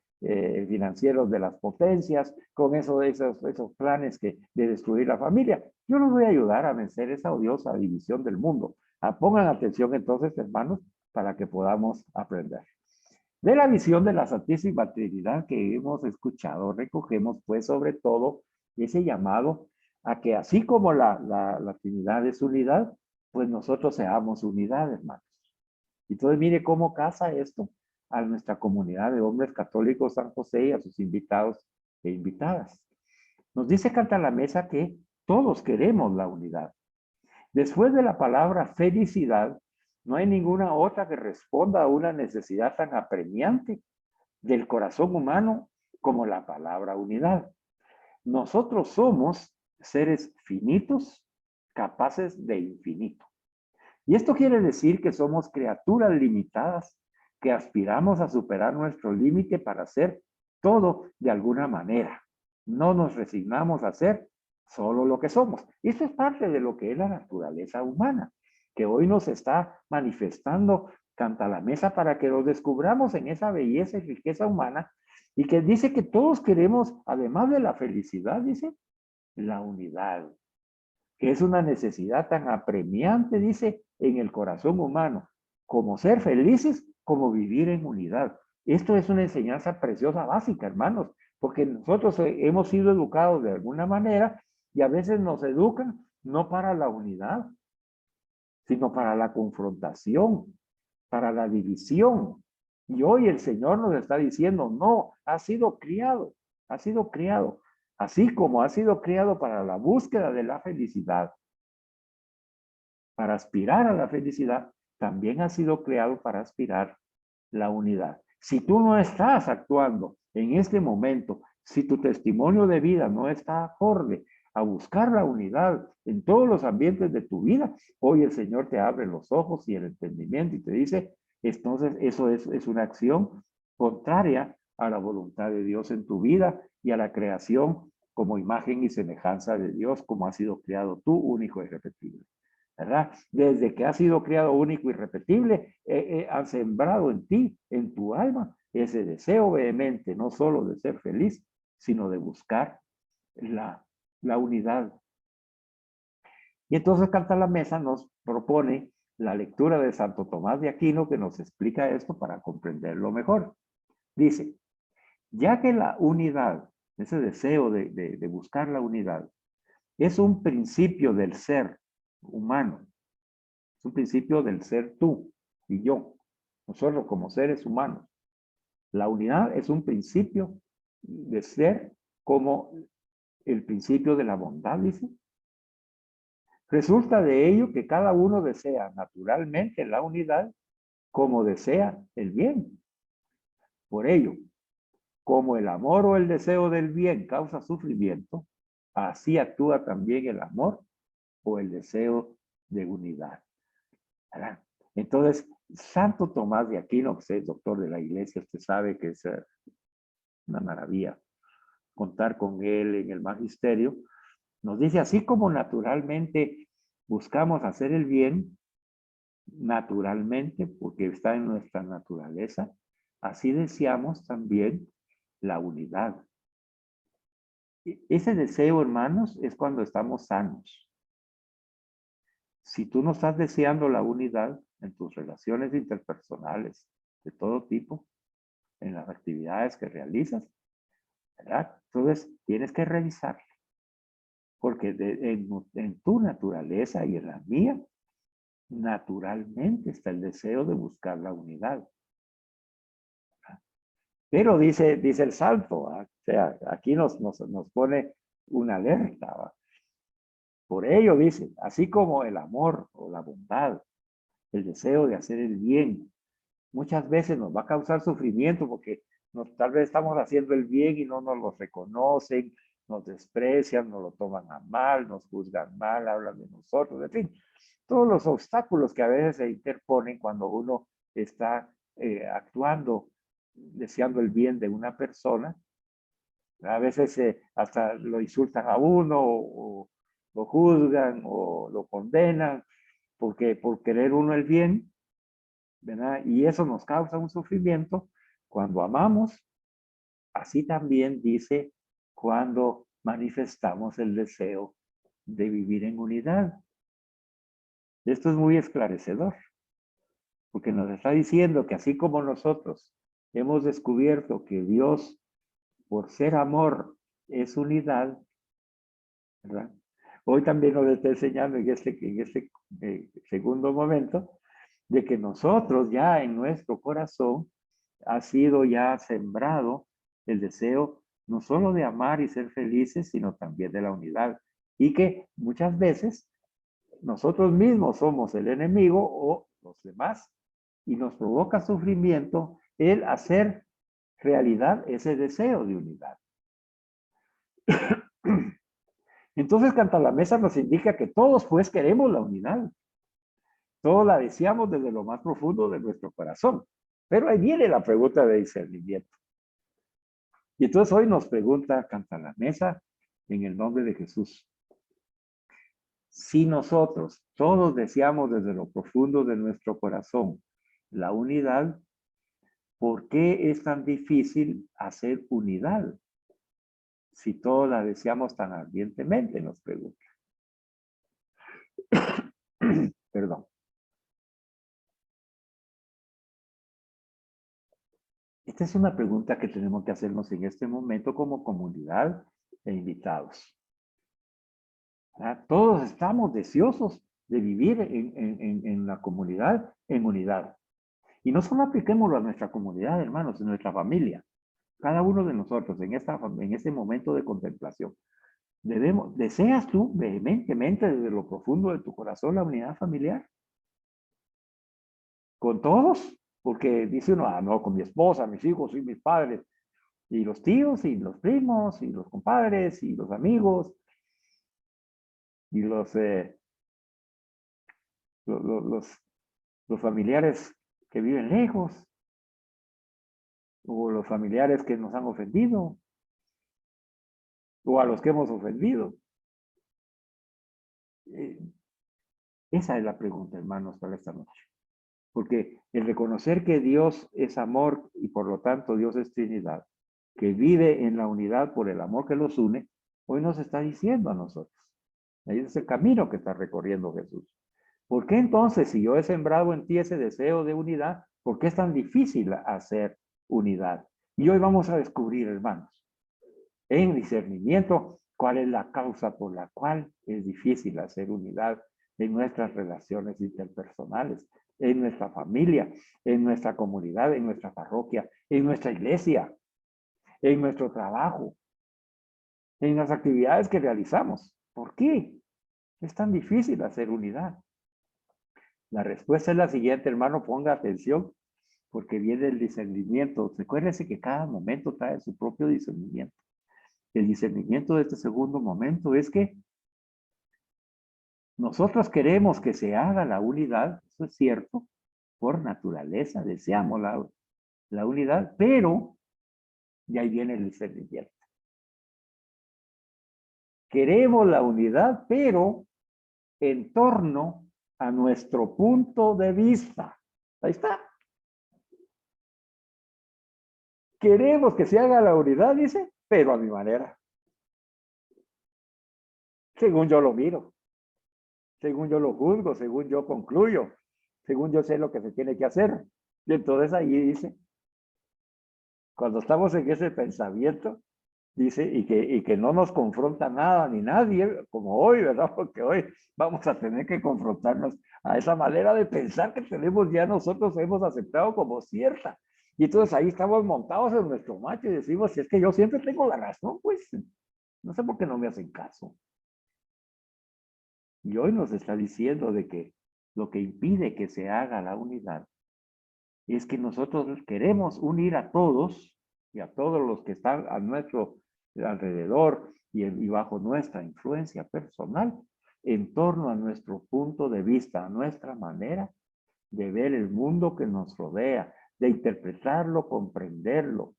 financieros de las potencias, con esos planes de destruir la familia. Yo los voy a ayudar a vencer esa odiosa división del mundo. Pongan atención entonces, hermanos, para que podamos aprender. De la visión de la Santísima Trinidad que hemos escuchado, recogemos pues sobre todo ese llamado a que así como la Trinidad es unidad, pues nosotros seamos unidad, hermanos. Entonces mire cómo casa esto a nuestra comunidad de hombres católicos San José y a sus invitados e invitadas. Nos dice Canta la Mesa que todos queremos la unidad. Después de la palabra felicidad, no hay ninguna otra que responda a una necesidad tan apremiante del corazón humano como la palabra unidad. Nosotros somos seres finitos, capaces de infinito. Y esto quiere decir que somos criaturas limitadas que aspiramos a superar nuestro límite para hacer todo de alguna manera. No nos resignamos a hacer solo lo que somos. Y eso es parte de lo que es la naturaleza humana, que hoy nos está manifestando Canta la Mesa para que lo descubramos en esa belleza y riqueza humana y que dice que todos queremos, además de la felicidad, dice, la unidad, que es una necesidad tan apremiante, dice, en el corazón humano, como ser felices, como vivir en unidad. Esto es una enseñanza preciosa, básica, hermanos, porque nosotros hemos sido educados de alguna manera y a veces nos educan no para la unidad, sino para la confrontación, para la división. Y hoy el Señor nos está diciendo, no, ha sido criado, así como ha sido criado para la búsqueda de la felicidad, para aspirar a la felicidad, también ha sido creado para aspirar la unidad. Si tú no estás actuando en este momento, si tu testimonio de vida no está acorde a buscar la unidad en todos los ambientes de tu vida, hoy el Señor te abre los ojos y el entendimiento y te dice, entonces eso es una acción contraria a la voluntad de Dios en tu vida y a la creación como imagen y semejanza de Dios, como ha sido creado tú, único y irrepetible. ¿Verdad? Desde que has sido creado único y irrepetible, han sembrado en ti, en tu alma, ese deseo vehemente, no solo de ser feliz, sino de buscar la unidad. Y entonces Canta la Mesa nos propone la lectura de Santo Tomás de Aquino que nos explica esto para comprenderlo mejor. Dice, ya que la unidad, ese deseo de buscar la unidad, es un principio del ser humano, es un principio del ser tú y yo, nosotros como seres humanos. La unidad es un principio de ser como el principio de la bondad, dice. Resulta de ello que cada uno desea naturalmente la unidad como desea el bien. Por ello, como el amor o el deseo del bien causa sufrimiento, así actúa también el amor o el deseo de unidad. ¿Verdad? Entonces, Santo Tomás de Aquino, que es doctor de la iglesia, usted sabe que es una maravilla contar con él en el magisterio, nos dice, así como naturalmente buscamos hacer el bien, naturalmente, porque está en nuestra naturaleza, así deseamos también la unidad. Ese deseo, hermanos, es cuando estamos sanos. Si tú no estás deseando la unidad en tus relaciones interpersonales de todo tipo, en las actividades que realizas, ¿verdad? Entonces tienes que revisar, porque en tu naturaleza y en la mía, naturalmente está el deseo de buscar la unidad. Pero dice el Santo, o sea, aquí nos pone una alerta, ¿va? Por ello dice, así como el amor o la bondad, el deseo de hacer el bien, muchas veces nos va a causar sufrimiento porque tal vez estamos haciendo el bien y no nos lo reconocen, nos desprecian, nos lo toman a mal, nos juzgan mal, hablan de nosotros, en fin, todos los obstáculos que a veces se interponen cuando uno está actuando, deseando el bien de una persona. A veces hasta lo insultan a uno o lo juzgan o lo condenan porque por querer uno el bien, ¿verdad? Y eso nos causa un sufrimiento cuando amamos. Así también dice cuando manifestamos el deseo de vivir en unidad. Esto es muy esclarecedor, porque nos está diciendo que así como nosotros hemos descubierto que Dios, por ser amor, es unidad, ¿verdad? Hoy también nos está enseñando en este segundo momento de que nosotros ya en nuestro corazón ha sido ya sembrado el deseo no solo de amar y ser felices, sino también de la unidad. Y que muchas veces nosotros mismos somos el enemigo o los demás y nos provoca sufrimiento el hacer realidad ese deseo de unidad. Entonces, Cantar la Mesa nos indica que todos pues queremos la unidad. Todos la deseamos desde lo más profundo de nuestro corazón. Pero ahí viene la pregunta de discernimiento. Y entonces hoy nos pregunta Cantar la Mesa en el nombre de Jesús. Si nosotros todos deseamos desde lo profundo de nuestro corazón la unidad, ¿por qué es tan difícil hacer unidad? Si todos la deseamos tan ardientemente, nos pregunta. Perdón. Esta es una pregunta que tenemos que hacernos en este momento como comunidad e invitados. Todos estamos deseosos de vivir en la comunidad en unidad. Y no solo apliquémoslo a nuestra comunidad, hermanos, en nuestra familia. Cada uno de nosotros en este momento de contemplación. ¿Deseas tú vehementemente desde lo profundo de tu corazón la unidad familiar? ¿Con todos? Porque dice uno, no, con mi esposa, mis hijos y mis padres. Y los tíos y los primos y los compadres y los amigos y los familiares que viven lejos o los familiares que nos han ofendido o a los que hemos ofendido. Esa es la pregunta, hermanos, para esta noche. Porque el reconocer que Dios es amor y por lo tanto Dios es Trinidad, que vive en la unidad por el amor que los une, hoy nos está diciendo a nosotros. Ahí es el camino que está recorriendo Jesús. ¿Por qué entonces, si yo he sembrado en ti ese deseo de unidad, por qué es tan difícil hacer unidad? Y hoy vamos a descubrir, hermanos, en discernimiento, cuál es la causa por la cual es difícil hacer unidad en nuestras relaciones interpersonales, en nuestra familia, en nuestra comunidad, en nuestra parroquia, en nuestra iglesia, en nuestro trabajo, en las actividades que realizamos. ¿Por qué es tan difícil hacer unidad? La respuesta es la siguiente, hermano, ponga atención. porque viene el discernimiento. Recuérdense que cada momento trae su propio discernimiento. El discernimiento de este segundo momento es que nosotros queremos que se haga la unidad, eso es cierto, por naturaleza deseamos la unidad, pero, y ahí viene el discernimiento. Queremos la unidad, pero en torno a nuestro punto de vista. Ahí está. Queremos que se haga la unidad, dice, pero a mi manera. Según yo lo miro, según yo lo juzgo, según yo concluyo, según yo sé lo que se tiene que hacer. Y entonces ahí dice, cuando estamos en ese pensamiento, dice, y que no nos confronta nada ni nadie, como hoy, ¿verdad? Porque hoy vamos a tener que confrontarnos a esa manera de pensar que tenemos ya nosotros hemos aceptado como cierta. Y entonces ahí estamos montados en nuestro macho y decimos, si es que yo siempre tengo la razón, pues no sé por qué no me hacen caso. Y hoy nos está diciendo de que lo que impide que se haga la unidad es que nosotros queremos unir a todos y a todos los que están a nuestro alrededor y bajo nuestra influencia personal en torno a nuestro punto de vista, a nuestra manera de ver el mundo que nos rodea, de interpretarlo, comprenderlo,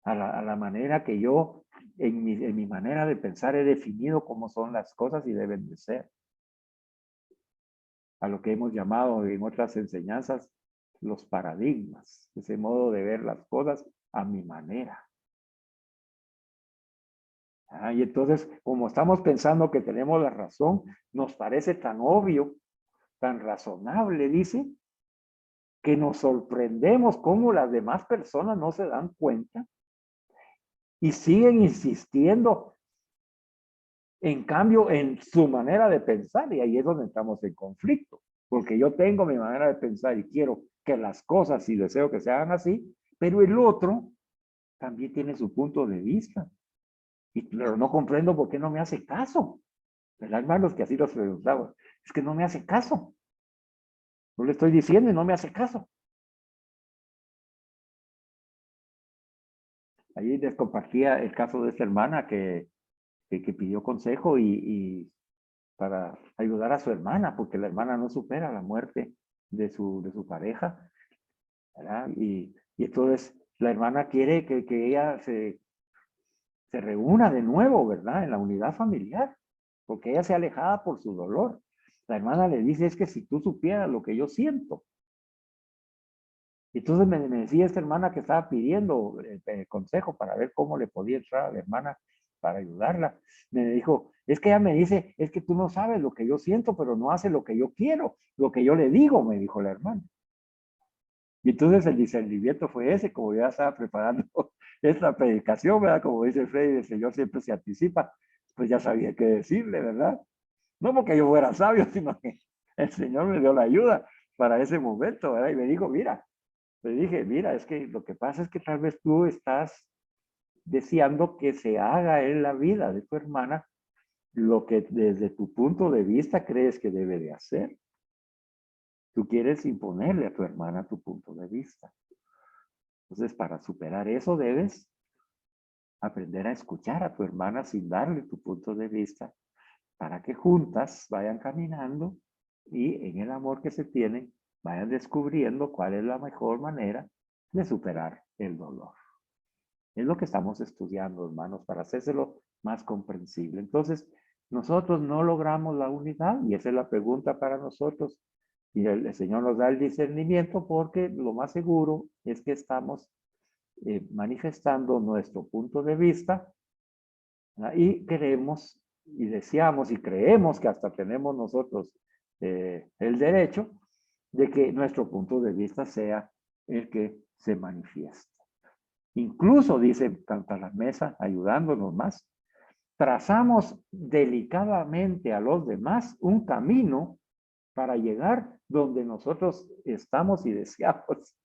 a la manera que yo en mi manera de pensar he definido cómo son las cosas y deben de ser. A lo que hemos llamado en otras enseñanzas los paradigmas, ese modo de ver las cosas a mi manera. Y entonces, como estamos pensando que tenemos la razón, nos parece tan obvio, tan razonable, dice, que nos sorprendemos cómo las demás personas no se dan cuenta y siguen insistiendo, en cambio, en su manera de pensar, y ahí es donde entramos en conflicto, porque yo tengo mi manera de pensar y quiero que las cosas y deseo que se hagan así, pero el otro también tiene su punto de vista. Pero no comprendo por qué no me hace caso. ¿Verdad, hermanos? Que así los preguntaba. Es que no me hace caso. No le estoy diciendo y no me hace caso. Ahí les compartía el caso de esta hermana que pidió consejo y para ayudar a su hermana, porque la hermana no supera la muerte de su pareja, ¿verdad? Y entonces la hermana quiere que ella se reúna de nuevo, ¿verdad? En la unidad familiar, porque ella se ha alejado por su dolor. La hermana le dice, es que si tú supieras lo que yo siento. Entonces me decía esta hermana que estaba pidiendo consejo para ver cómo le podía entrar a la hermana para ayudarla. Me dijo, es que ella me dice, es que tú no sabes lo que yo siento, pero no hace lo que yo quiero, lo que yo le digo, me dijo la hermana. Y entonces el discernimiento fue ese, como ya estaba preparando esta predicación, ¿verdad? Como dice Freddy, el Señor siempre se anticipa, pues ya sabía qué decirle, ¿verdad? No porque yo fuera sabio, sino que el Señor me dio la ayuda para ese momento, ¿verdad? Y me dijo, mira, le dije, mira, es que lo que pasa es que tal vez tú estás deseando que se haga en la vida de tu hermana lo que desde tu punto de vista crees que debe de hacer. Tú quieres imponerle a tu hermana tu punto de vista. Entonces, para superar eso debes aprender a escuchar a tu hermana sin darle tu punto de vista para que juntas vayan caminando y en el amor que se tienen vayan descubriendo cuál es la mejor manera de superar el dolor. Es lo que estamos estudiando, hermanos, para hacérselo más comprensible. Entonces, nosotros no logramos la unidad y esa es la pregunta para nosotros. Y el Señor nos da el discernimiento porque lo más seguro es que estamos manifestando nuestro punto de vista, ¿verdad? Y queremos y deseamos y creemos que hasta tenemos nosotros el derecho de que nuestro punto de vista sea el que se manifieste. Incluso, dice Canta la Mesa, ayudándonos más, trazamos delicadamente a los demás un camino para llegar donde nosotros estamos y deseamos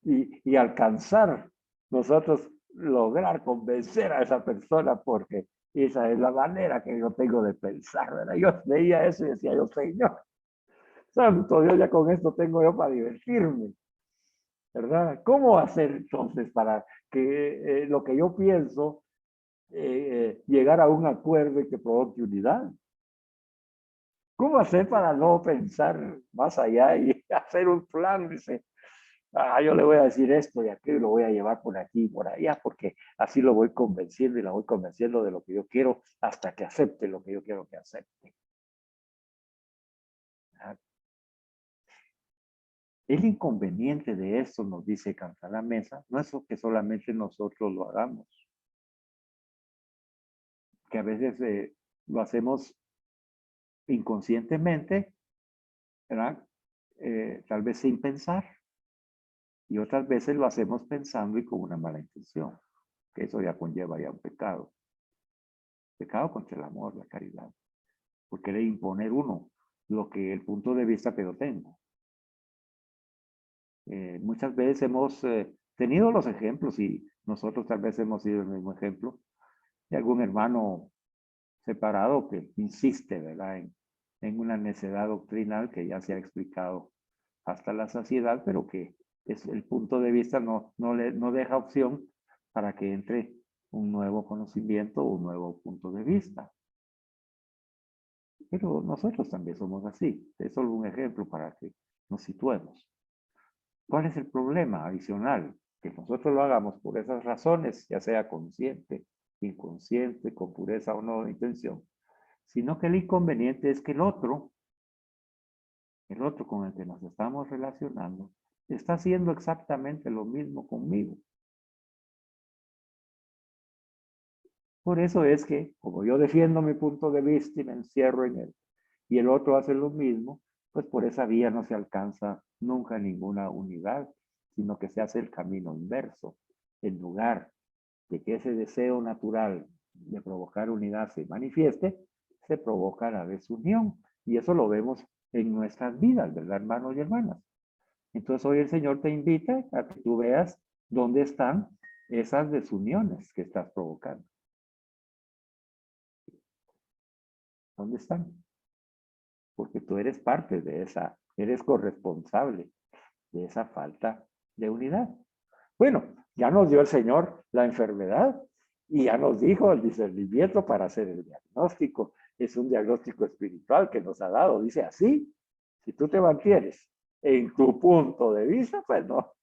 y alcanzar nosotros lograr convencer a esa persona porque esa es la manera que yo tengo de pensar, ¿verdad? Yo veía eso y decía yo, Señor, Santo Dios, ya con esto tengo yo para divertirme, ¿verdad? ¿Cómo hacer entonces para que lo que yo pienso llegar a un acuerdo y que provoque unidad? ¿Cómo hacer para no pensar más allá y hacer un plan? Dice, yo le voy a decir esto y aquello, lo voy a llevar por aquí y por allá, porque así lo voy convenciendo y la voy convenciendo de lo que yo quiero hasta que acepte lo que yo quiero que acepte. El inconveniente de esto, nos dice Cantar la Mesa, no es que solamente nosotros lo hagamos, que a veces lo hacemos inconscientemente, ¿verdad? Tal vez sin pensar, y otras veces lo hacemos pensando y con una mala intención, que eso ya conlleva ya un pecado. Pecado contra el amor, la caridad, por querer imponer uno lo que el punto de vista que yo tengo. Muchas veces hemos tenido los ejemplos y nosotros tal vez hemos sido el mismo ejemplo de algún hermano separado que insiste, ¿verdad?, en una necedad doctrinal que ya se ha explicado hasta la saciedad, pero que es el punto de vista no deja opción para que entre un nuevo conocimiento o un nuevo punto de vista. Pero nosotros también somos así. Es solo un ejemplo para que nos situemos. ¿Cuál es el problema adicional? Que nosotros lo hagamos por esas razones, ya sea consciente, inconsciente, con pureza o no de intención, sino que el inconveniente es que el otro con el que nos estamos relacionando, está haciendo exactamente lo mismo conmigo. Por eso es que, como yo defiendo mi punto de vista y me encierro en él, y el otro hace lo mismo, pues por esa vía no se alcanza nunca ninguna unidad, sino que se hace el camino inverso. En lugar de que ese deseo natural de provocar unidad se manifieste, se provoca la desunión. Y eso lo vemos en nuestras vidas, ¿verdad, hermanos y hermanas? Entonces hoy el Señor te invita a que tú veas dónde están esas desuniones que estás provocando. ¿Dónde están? Porque tú eres parte de esa, eres corresponsable de esa falta de unidad. Bueno, ya nos dio el Señor la enfermedad y ya nos dijo el discernimiento para hacer el diagnóstico. Es un diagnóstico espiritual que nos ha dado. Dice así, si tú te mantienes en tu punto de vista, pues no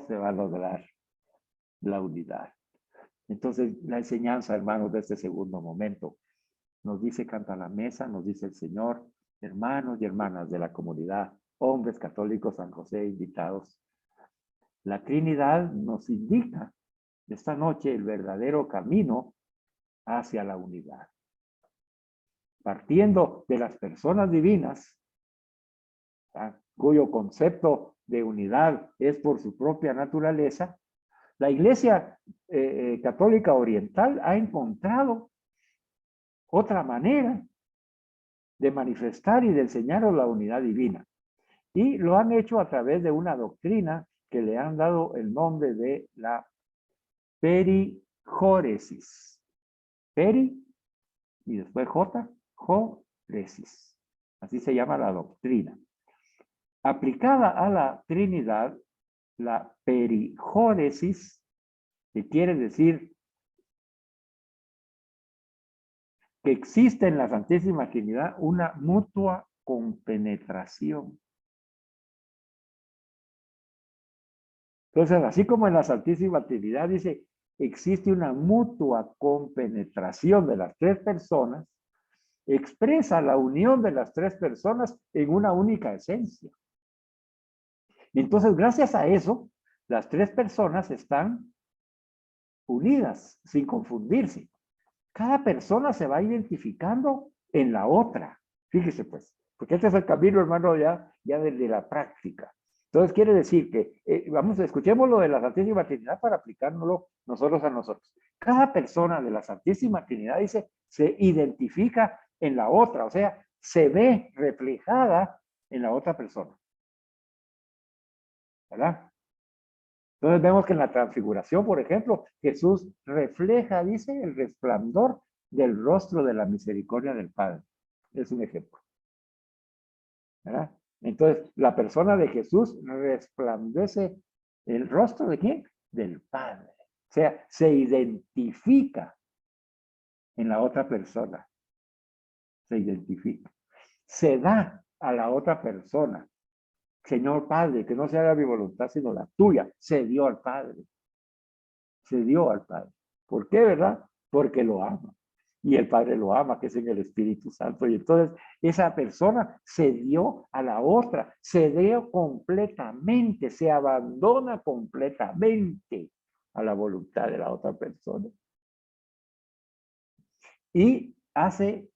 se va a lograr la unidad. Entonces, la enseñanza, hermanos, de este segundo momento, nos dice Canta la Mesa, nos dice el Señor, hermanos y hermanas de la comunidad, hombres católicos San José invitados. La Trinidad nos indica esta noche el verdadero camino hacia la unidad. Partiendo de las personas divinas, cuyo concepto de unidad es por su propia naturaleza, la Iglesia Católica Oriental ha encontrado otra manera de manifestar y de enseñaros la unidad divina. Y lo han hecho a través de una doctrina que le han dado el nombre de la perijóresis. Peri y después jóresis. Así se llama la doctrina. Aplicada a la Trinidad, la perijóresis, que quiere decir que existe en la Santísima Trinidad una mutua compenetración. Entonces, así como en la Santísima Trinidad dice, existe una mutua compenetración de las tres personas, expresa la unión de las tres personas en una única esencia. Entonces, gracias a eso, las tres personas están unidas, sin confundirse. Cada persona se va identificando en la otra. Fíjese pues, porque este es el camino, hermano, ya desde la práctica. Entonces quiere decir que, escuchemos lo de la Santísima Trinidad para aplicárnoslo nosotros a nosotros. Cada persona de la Santísima Trinidad, dice, se identifica en la otra, o sea, se ve reflejada en la otra persona. ¿Verdad? Entonces vemos que en la transfiguración, por ejemplo, Jesús refleja, dice, el resplandor del rostro de la misericordia del Padre. Es un ejemplo. ¿Verdad? Entonces, la persona de Jesús resplandece el rostro ¿de quién? Del Padre. O sea, se identifica en la otra persona. Se identifica. Se da a la otra persona. Señor Padre, que no se haga mi voluntad sino la tuya. Se dio al Padre. Se dio al Padre. ¿Por qué, verdad? Porque lo ama. Y el Padre lo ama, que es en el Espíritu Santo. Y entonces esa persona se dio a la otra, se dio completamente, se abandona completamente a la voluntad de la otra persona. Y hace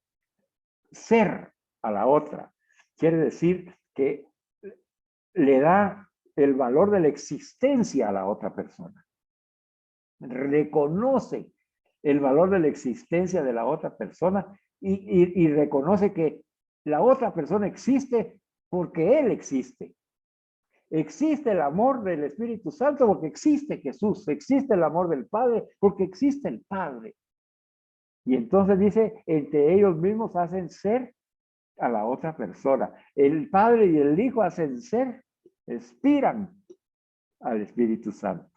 ser a la otra. Quiere decir que le da el valor de la existencia a la otra persona. Reconoce el valor de la existencia de la otra persona y reconoce que la otra persona existe porque él existe. Existe el amor del Espíritu Santo porque existe Jesús. Existe el amor del Padre porque existe el Padre. Y entonces dice, entre ellos mismos hacen ser a la otra persona. El Padre y el Hijo hacen ser, inspiran al Espíritu Santo.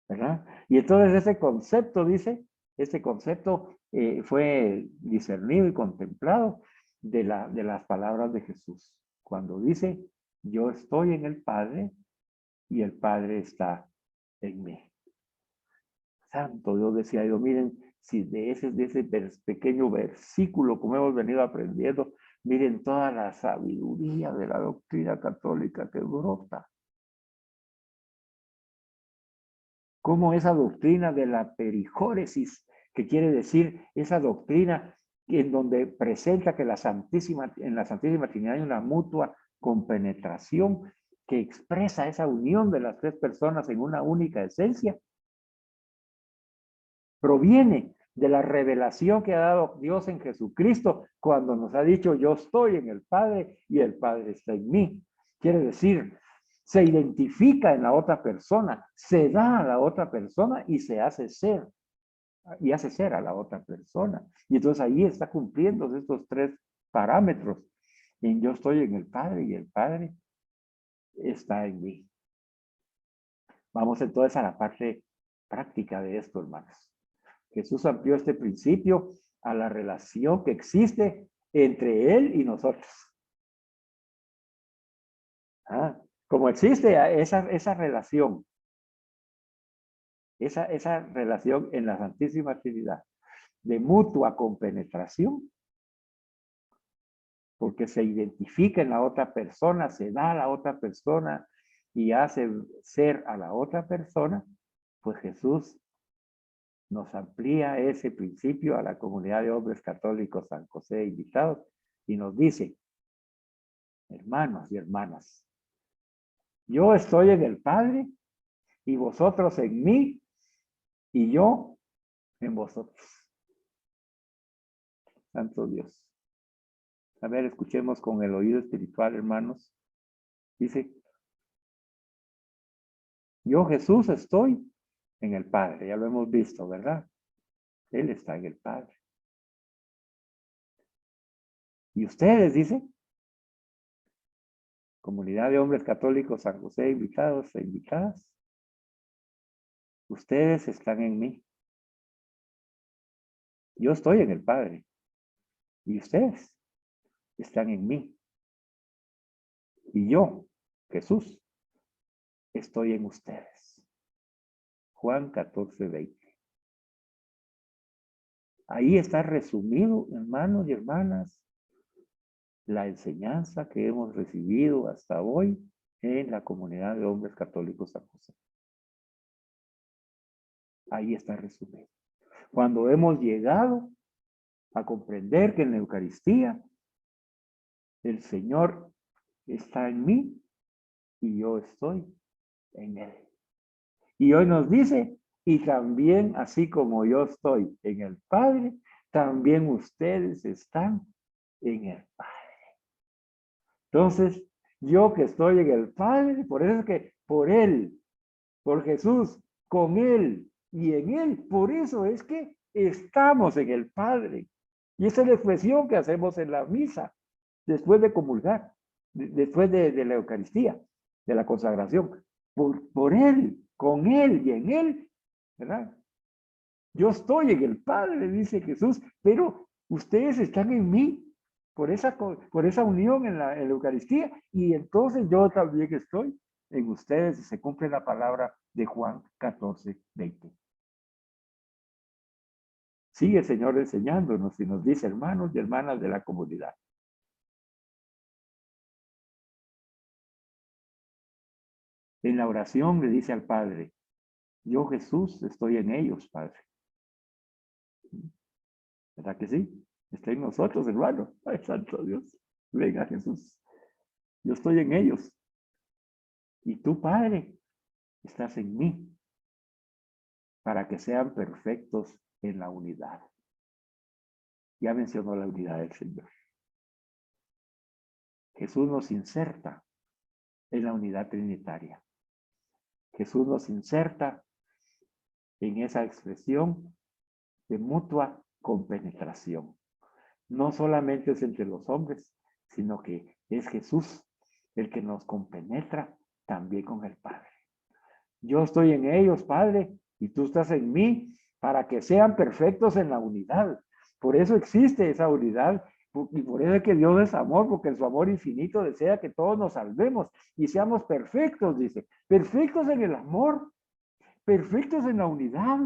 ¿Verdad? Y entonces ese concepto, dice, ese concepto fue discernido y contemplado de las palabras de Jesús. Cuando dice, yo estoy en el Padre y el Padre está en mí. Santo Dios, decía yo, miren, si de ese pequeño versículo, como hemos venido aprendiendo, miren toda la sabiduría de la doctrina católica que brota. Cómo esa doctrina de la perijóresis, que quiere decir esa doctrina en donde presenta que en la Santísima Trinidad hay una mutua compenetración que expresa esa unión de las tres personas en una única esencia, proviene de la revelación que ha dado Dios en Jesucristo cuando nos ha dicho, yo estoy en el Padre y el Padre está en mí. Quiere decir, se identifica en la otra persona, se da a la otra persona y se hace ser. Y hace ser a la otra persona. Y entonces ahí está cumpliendo estos tres parámetros. En yo estoy en el Padre y el Padre está en mí. Vamos entonces a la parte práctica de esto, hermanos. Jesús amplió este principio a la relación que existe entre Él y nosotros. Como existe esa relación, esa relación en la Santísima Trinidad de mutua compenetración, porque se identifica en la otra persona, se da a la otra persona y hace ser a la otra persona, pues Jesús nos amplía ese principio a la comunidad de hombres católicos San José invitados y nos dice, hermanos y hermanas, yo estoy en el Padre y vosotros en mí y yo en vosotros. Santo Dios. A ver, escuchemos con el oído espiritual, hermanos. Dice, yo Jesús estoy en el Padre, ya lo hemos visto, ¿verdad? Él está en el Padre. Y ustedes, dice, comunidad de hombres católicos San José, invitados e invitadas, ustedes están en mí. Yo estoy en el Padre. Y ustedes están en mí. Y yo, Jesús, estoy en ustedes. Juan 14:20. Ahí está resumido, hermanos y hermanas, la enseñanza que hemos recibido hasta hoy en la comunidad de hombres católicos San José. Ahí está resumido. Cuando hemos llegado a comprender que en la Eucaristía el Señor está en mí y yo estoy en Él. Y hoy nos dice, y también así como yo estoy en el Padre, también ustedes están en el Padre. Entonces, yo que estoy en el Padre, por eso es que por Él, por Jesús, con Él y en Él, por eso es que estamos en el Padre. Y esa es la expresión que hacemos en la misa, después de comulgar. después de la Eucaristía, de la consagración, por Él, con Él y en Él, ¿verdad? Yo estoy en el Padre, dice Jesús, pero ustedes están en mí por esa unión en la Eucaristía, y entonces yo también estoy en ustedes, y se cumple la palabra de Juan 14:20. Sigue el Señor enseñándonos y nos dice, hermanos y hermanas de la comunidad. En la oración le dice al Padre, yo Jesús estoy en ellos, Padre. ¿Verdad que sí? Está en nosotros, hermano. Ay, santo Dios. Venga, Jesús. Yo estoy en ellos. Y tú, Padre, estás en mí para que sean perfectos en la unidad. Ya mencionó la unidad del Señor. Jesús nos inserta en la unidad trinitaria. Jesús nos inserta en esa expresión de mutua compenetración. No solamente es entre los hombres, sino que es Jesús el que nos compenetra también con el Padre. Yo estoy en ellos, Padre, y tú estás en mí, para que sean perfectos en la unidad. Por eso existe esa unidad, y por eso es que Dios es amor, porque en su amor infinito desea que todos nos salvemos y seamos perfectos, dice. Perfectos en el amor, perfectos en la unidad.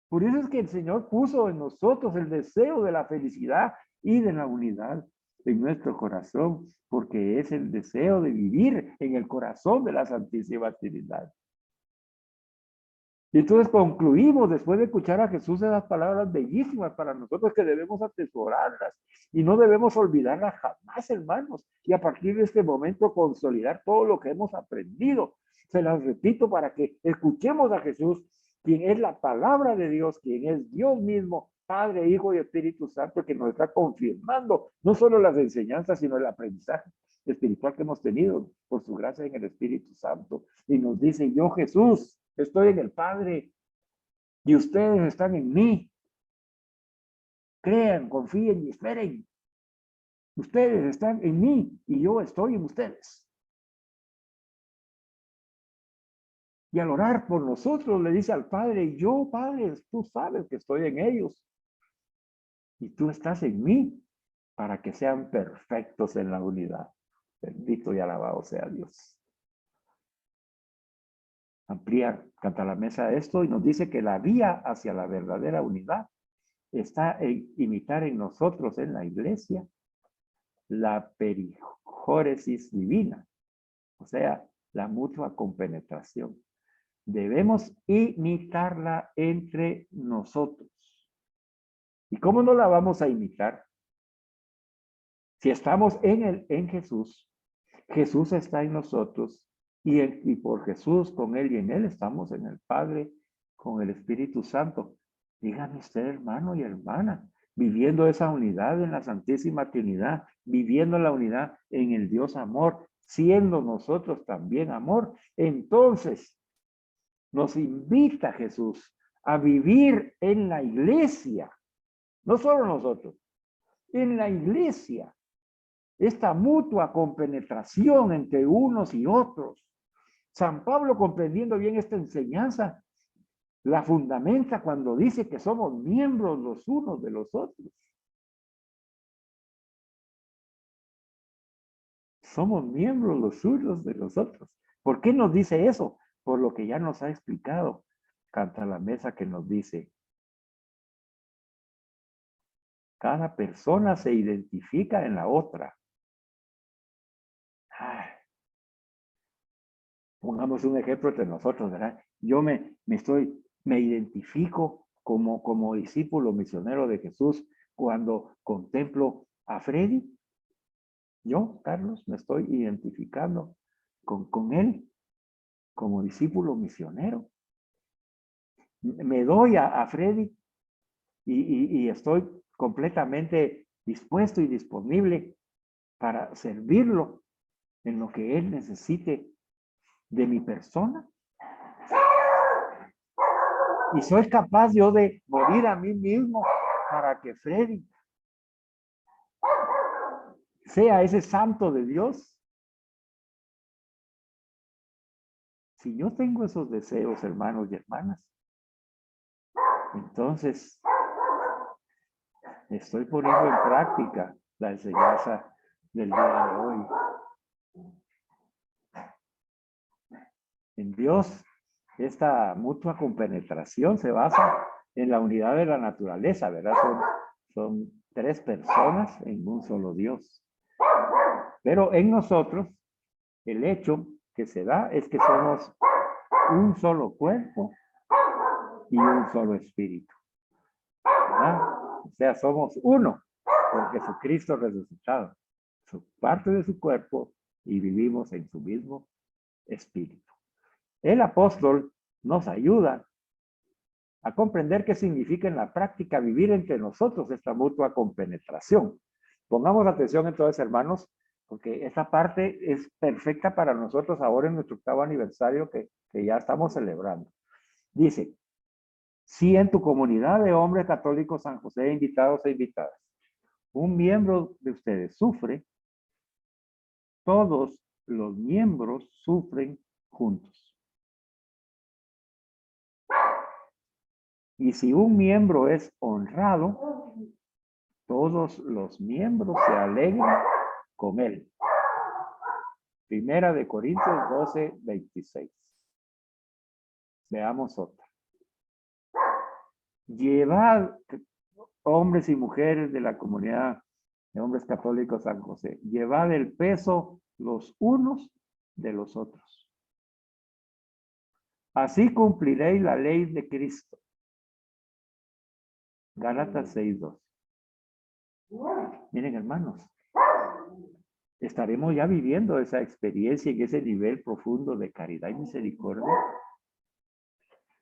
Por eso es que el Señor puso en nosotros el deseo de la felicidad y de la unidad en nuestro corazón, porque es el deseo de vivir en el corazón de la Santísima Trinidad. Y entonces concluimos, después de escuchar a Jesús, esas palabras bellísimas para nosotros que debemos atesorarlas y no debemos olvidarlas jamás, hermanos. Y a partir de este momento consolidar todo lo que hemos aprendido. Se las repito para que escuchemos a Jesús, quien es la palabra de Dios, quien es Dios mismo, Padre, Hijo y Espíritu Santo, que nos está confirmando no solo las enseñanzas, sino el aprendizaje espiritual que hemos tenido por su gracia en el Espíritu Santo. Y nos dice, yo Jesús, estoy en el Padre y ustedes están en mí. Crean, confíen y esperen. Ustedes están en mí y yo estoy en ustedes. Y al orar por nosotros le dice al Padre, yo, Padre, tú sabes que estoy en ellos. Y tú estás en mí para que sean perfectos en la unidad. Bendito y alabado sea Dios. Amplía, canta la mesa esto y nos dice que la vía hacia la verdadera unidad está en imitar en nosotros, en la iglesia, la perijóresis divina, o sea, la mutua compenetración. Debemos imitarla entre nosotros. ¿Y cómo no la vamos a imitar? Si estamos en Jesús, Jesús está en nosotros y por Jesús, con Él y en Él, estamos en el Padre, con el Espíritu Santo. Dígame usted, hermano y hermana, viviendo esa unidad en la Santísima Trinidad, viviendo la unidad en el Dios amor, siendo nosotros también amor, entonces nos invita Jesús a vivir en la iglesia, no solo nosotros, en la iglesia, esta mutua compenetración entre unos y otros. San Pablo, comprendiendo bien esta enseñanza, la fundamenta cuando dice que somos miembros los unos de los otros. Somos miembros los unos de los otros. ¿Por qué nos dice eso? Por lo que ya nos ha explicado. Canta la mesa que nos dice, cada persona se identifica en la otra. Pongamos un ejemplo entre nosotros, ¿verdad? Yo me identifico como discípulo misionero de Jesús cuando contemplo a Freddy. Yo, Carlos, me estoy identificando con él como discípulo misionero. Me doy a Freddy y estoy completamente dispuesto y disponible para servirlo en lo que él necesite de mi persona. Y soy capaz yo de morir a mí mismo para que Freddy sea ese santo de Dios. Si yo tengo esos deseos, hermanos y hermanas, entonces estoy poniendo en práctica la enseñanza del día de hoy. En Dios, esta mutua compenetración se basa en la unidad de la naturaleza, ¿verdad? Son tres personas en un solo Dios. Pero en nosotros, el hecho que se da es que somos un solo cuerpo y un solo espíritu, ¿verdad? O sea, somos uno por Jesucristo resucitado. Parte de su cuerpo y vivimos en su mismo espíritu. El apóstol nos ayuda a comprender qué significa en la práctica vivir entre nosotros esta mutua compenetración. Pongamos atención entonces, hermanos, porque esta parte es perfecta para nosotros ahora en nuestro 8º aniversario que ya estamos celebrando. Dice, si en tu comunidad de hombres católicos San José, invitados e invitadas, un miembro de ustedes sufre, todos los miembros sufren juntos. Y si un miembro es honrado, todos los miembros se alegran con él. Primera de Corintios 12, 26. Veamos otra. Llevad, hombres y mujeres de la comunidad de hombres católicos San José, llevad el peso los unos de los otros. Así cumpliréis la ley de Cristo. Gálatas 6:2. Miren, hermanos, estaremos ya viviendo esa experiencia en ese nivel profundo de caridad y misericordia.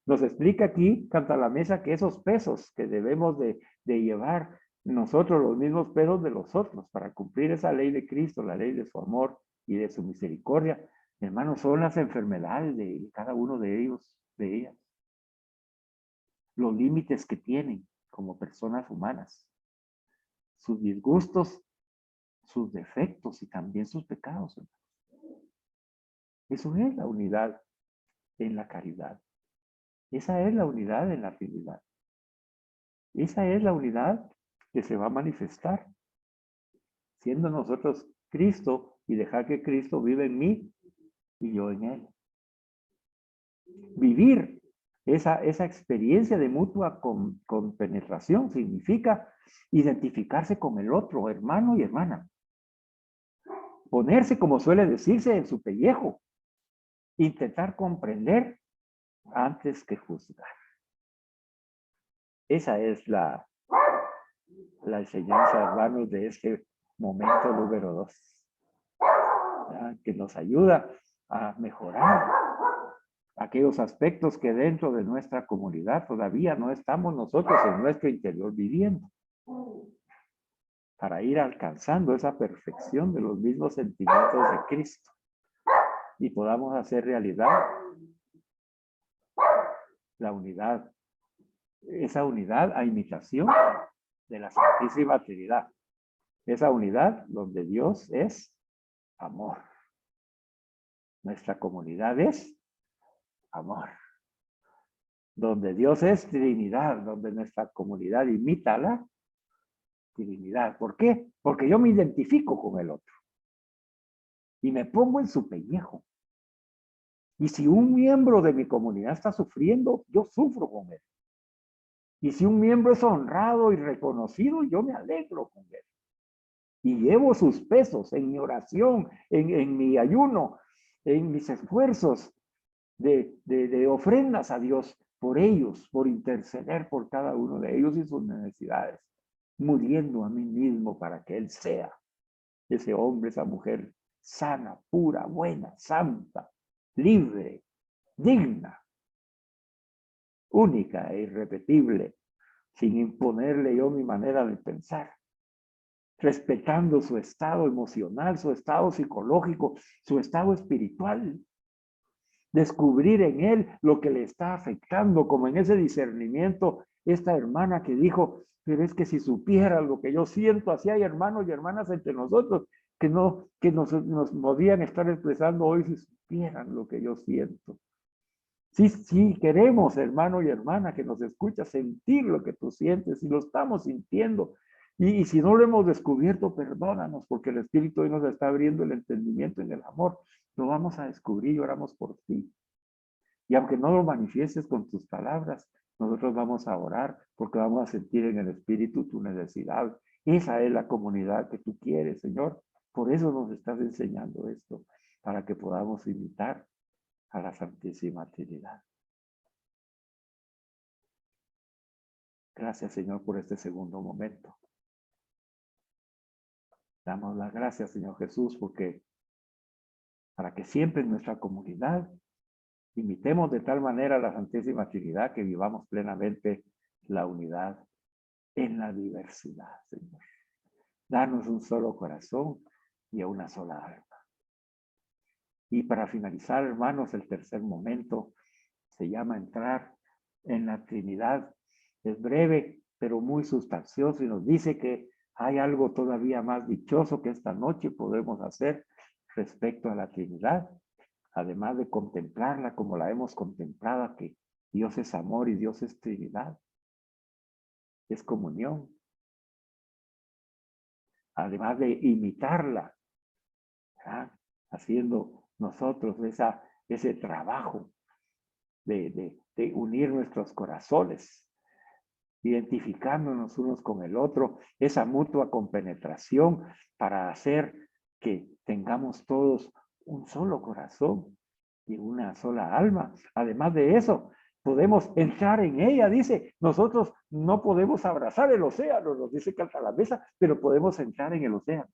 Nos explica aquí, Canta la Mesa, que esos pesos que debemos de llevar nosotros, los mismos pesos de los otros, para cumplir esa ley de Cristo, la ley de su amor y de su misericordia, hermanos, son las enfermedades de cada uno de ellos, de ellas. Los límites que tienen como personas humanas, sus disgustos, sus defectos y también sus pecados. Eso es la unidad en la caridad. Esa es la unidad en la fidelidad. Esa es la unidad que se va a manifestar siendo nosotros Cristo y dejar que Cristo vive en mí y yo en él. Vivir esa experiencia de mutua compenetración significa identificarse con el otro, hermano y hermana. Ponerse, como suele decirse, en su pellejo. Intentar comprender antes que juzgar. Esa es la enseñanza, hermanos, de este momento número 2. Que nos ayuda a mejorar aquellos aspectos que dentro de nuestra comunidad todavía no estamos nosotros en nuestro interior viviendo. Para ir alcanzando esa perfección de los mismos sentimientos de Cristo. Y podamos hacer realidad la unidad, esa unidad a imitación de la Santísima Trinidad. Esa unidad donde Dios es amor. Nuestra comunidad es amor. Donde Dios es Trinidad, donde nuestra comunidad imita la Trinidad. ¿Por qué? Porque yo me identifico con el otro. Y me pongo en su pellejo. Y si un miembro de mi comunidad está sufriendo, yo sufro con él. Y si un miembro es honrado y reconocido, yo me alegro con él. Y llevo sus pesos en mi oración, en mi ayuno, en mis esfuerzos de ofrendas a Dios por ellos, por interceder por cada uno de ellos y sus necesidades, muriendo a mí mismo para que Él sea ese hombre, esa mujer sana, pura, buena, santa, libre, digna, única e irrepetible, sin imponerle yo mi manera de pensar, respetando su estado emocional, su estado psicológico, su estado espiritual. Descubrir en él lo que le está afectando, como en ese discernimiento, esta hermana que dijo, pero es que si supieran lo que yo siento, así hay hermanos y hermanas entre nosotros que nos podían estar expresando hoy si supieran lo que yo siento. Sí, sí, queremos, hermano y hermana, que nos escucha, sentir lo que tú sientes, y lo estamos sintiendo. Y si no lo hemos descubierto, perdónanos, porque el Espíritu hoy nos está abriendo el entendimiento en el amor. Lo vamos a descubrir y oramos por ti. Y aunque no lo manifiestes con tus palabras, nosotros vamos a orar porque vamos a sentir en el Espíritu tu necesidad. Esa es la comunidad que tú quieres, Señor. Por eso nos estás enseñando esto, para que podamos imitar a la Santísima Trinidad. Gracias, Señor, por este segundo momento. Damos las gracias, Señor Jesús, porque para que siempre en nuestra comunidad imitemos de tal manera a la Santísima Trinidad que vivamos plenamente la unidad en la diversidad, Señor. Danos un solo corazón y una sola alma. Y para finalizar, hermanos, el tercer momento se llama entrar en la Trinidad. Es breve, pero muy sustancioso y nos dice que hay algo todavía más dichoso que esta noche podemos hacer respecto a la Trinidad, además de contemplarla como la hemos contemplado, que Dios es amor y Dios es Trinidad, es comunión. Además de imitarla, ¿verdad? Haciendo nosotros ese trabajo de unir nuestros corazones, identificándonos unos con el otro, esa mutua compenetración para hacer que tengamos todos un solo corazón y una sola alma. Además de eso, podemos entrar en ella, dice, nosotros no podemos abrazar el océano, nos dice Cantalamesa, pero podemos entrar en el océano.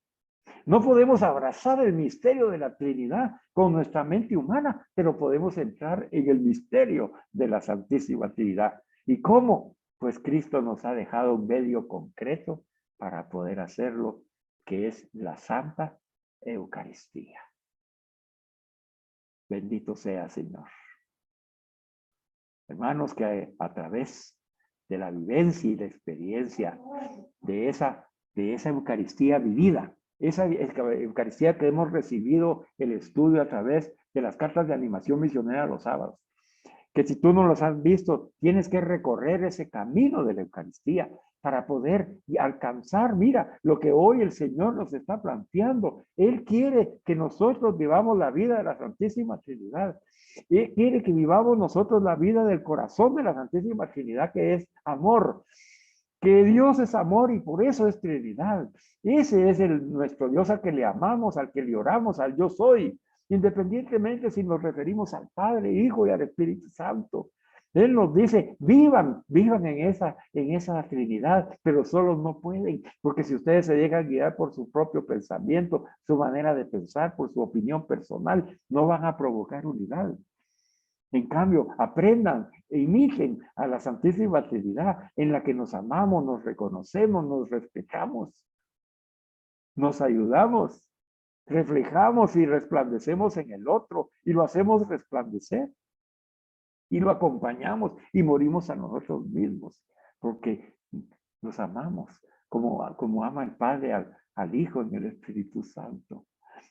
No podemos abrazar el misterio de la Trinidad con nuestra mente humana, pero podemos entrar en el misterio de la Santísima Trinidad. ¿Y cómo? Pues Cristo nos ha dejado un medio concreto para poder hacerlo, que es la Santa Eucaristía. Bendito sea, Señor. Hermanos, que a través de la vivencia y la experiencia de esa Eucaristía vivida, esa Eucaristía que hemos recibido el estudio a través de las cartas de animación misionera los sábados, que si tú no los has visto, tienes que recorrer ese camino de la Eucaristía para poder alcanzar, mira, lo que hoy el Señor nos está planteando. Él quiere que nosotros vivamos la vida de la Santísima Trinidad. Él quiere que vivamos nosotros la vida del corazón de la Santísima Trinidad, que es amor. Que Dios es amor y por eso es Trinidad. Ese es nuestro Dios al que le amamos, al que le oramos, al yo soy. Independientemente si nos referimos al Padre, Hijo y al Espíritu Santo. Él nos dice, vivan en esa Trinidad, pero solos no pueden, porque si ustedes se llegan a guiar por su propio pensamiento, su manera de pensar, por su opinión personal, no van a provocar unidad. En cambio, aprendan e imiten a la Santísima Trinidad, en la que nos amamos, nos reconocemos, nos respetamos, nos ayudamos, reflejamos y resplandecemos en el otro y lo hacemos resplandecer y lo acompañamos y morimos a nosotros mismos porque nos amamos como ama el Padre al Hijo en el Espíritu Santo.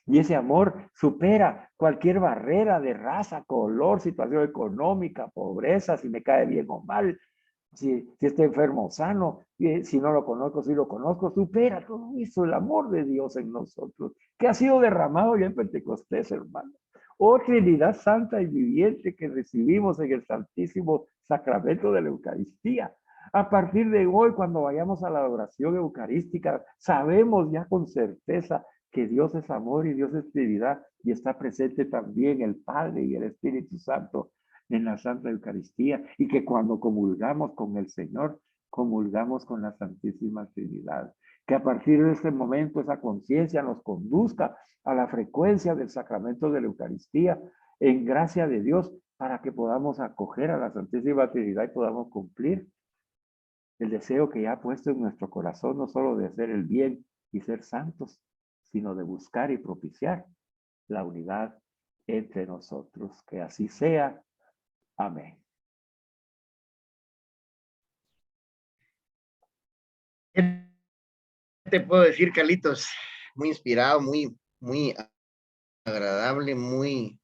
Y ese amor supera cualquier barrera de raza, color, situación económica, pobreza, si me cae bien o mal, si está enfermo o sano, si no lo conozco, si lo conozco, supera todo eso, el amor de Dios en nosotros, que ha sido derramado ya en Pentecostés, hermano. Oh Trinidad Santa y Viviente que recibimos en el Santísimo Sacramento de la Eucaristía. A partir de hoy, cuando vayamos a la adoración eucarística, sabemos ya con certeza que Dios es amor y Dios es Trinidad y está presente también el Padre y el Espíritu Santo en la Santa Eucaristía y que cuando comulgamos con el Señor, comulgamos con la Santísima Trinidad. Que a partir de este momento esa conciencia nos conduzca a la frecuencia del sacramento de la Eucaristía en gracia de Dios para que podamos acoger a la Santísima Trinidad y podamos cumplir el deseo que ya ha puesto en nuestro corazón, no solo de hacer el bien y ser santos, sino de buscar y propiciar la unidad entre nosotros. Que así sea. Amén. te puedo decir, Carlitos? Muy inspirado, muy agradable, muy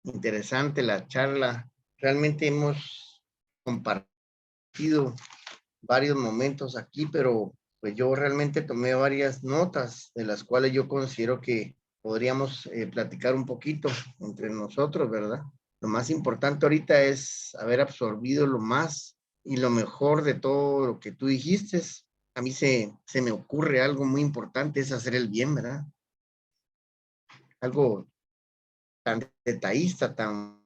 interesante la charla. Realmente hemos compartido varios momentos aquí, pero pues yo realmente tomé varias notas de las cuales yo considero que podríamos platicar un poquito entre nosotros, ¿verdad? Lo más importante ahorita es haber absorbido lo más y lo mejor de todo lo que tú dijiste. A mí se me ocurre algo muy importante, es hacer el bien, ¿verdad? Algo tan detallista, tan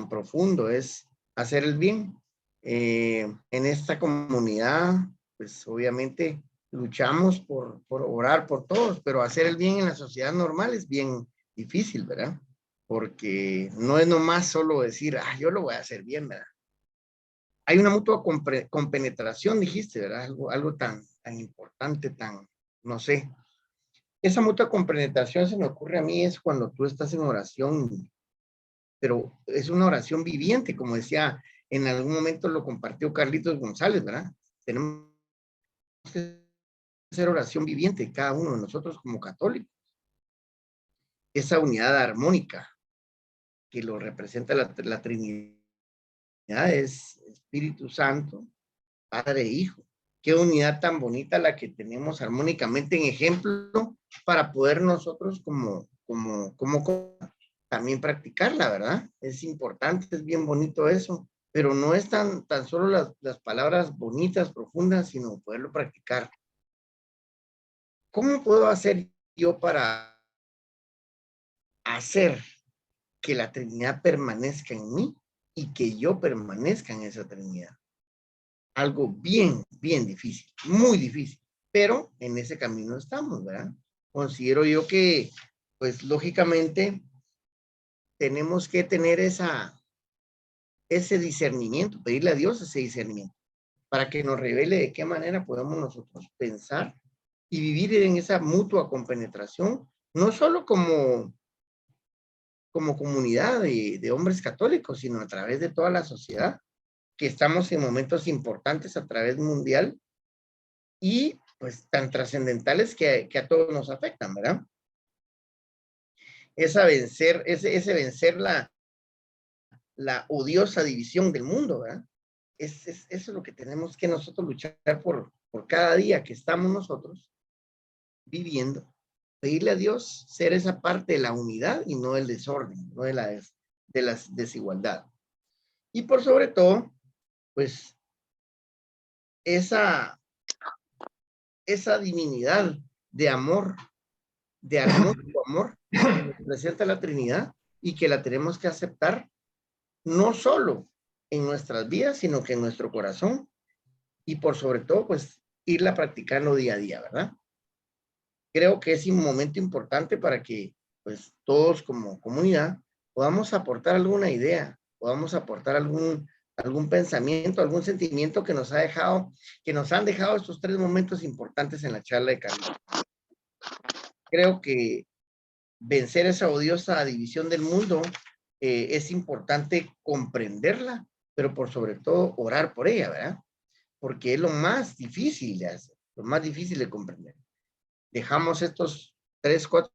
profundo, es hacer el bien. En esta comunidad, pues obviamente luchamos por orar por todos, pero hacer el bien en la sociedad normal es bien difícil, ¿verdad? Porque no es nomás solo decir, yo lo voy a hacer bien, ¿verdad? Hay una mutua compenetración, dijiste, ¿verdad? Algo tan importante, no sé. Esa mutua compenetración se me ocurre a mí es cuando tú estás en oración, pero es una oración viviente, como decía, en algún momento lo compartió Carlitos González, ¿verdad? Tenemos que hacer oración viviente, cada uno de nosotros como católicos. Esa unidad armónica que lo representa la Trinidad es Espíritu Santo, Padre e Hijo. Qué unidad tan bonita la que tenemos armónicamente en ejemplo para poder nosotros como también practicarla, ¿verdad? Es importante, es bien bonito eso, pero no es tan solo las palabras bonitas, profundas, sino poderlo practicar. ¿Cómo puedo hacer yo para hacer que la Trinidad permanezca en mí y que yo permanezca en esa Trinidad? Algo bien difícil, muy difícil, pero en ese camino estamos, ¿verdad? Considero yo que, pues lógicamente, tenemos que tener ese discernimiento, pedirle a Dios ese discernimiento, para que nos revele de qué manera podemos nosotros pensar y vivir en esa mutua compenetración, no solo como comunidad de hombres católicos, sino a través de toda la sociedad, que estamos en momentos importantes a través mundial y pues tan trascendentales que a todos nos afectan, ¿verdad? Ese vencer la odiosa división del mundo, ¿verdad? Eso es lo que tenemos que nosotros luchar por cada día que estamos nosotros viviendo. Pedirle a Dios ser esa parte de la unidad y no del desorden, no de la desigualdad. Y por sobre todo, pues, esa divinidad de amor, de armónico amor, que representa la Trinidad y que la tenemos que aceptar no solo en nuestras vidas, sino que en nuestro corazón y por sobre todo, pues, irla practicando día a día, ¿verdad? Creo que es un momento importante para que, pues, todos como comunidad podamos aportar alguna idea, podamos aportar algún pensamiento, algún sentimiento que nos han dejado estos 3 momentos importantes en la charla de Carlos. Creo que vencer esa odiosa división del mundo es importante comprenderla, pero por sobre todo orar por ella, ¿verdad? Porque es lo más difícil de hacer, lo más difícil de comprender. Dejamos estos 3, 4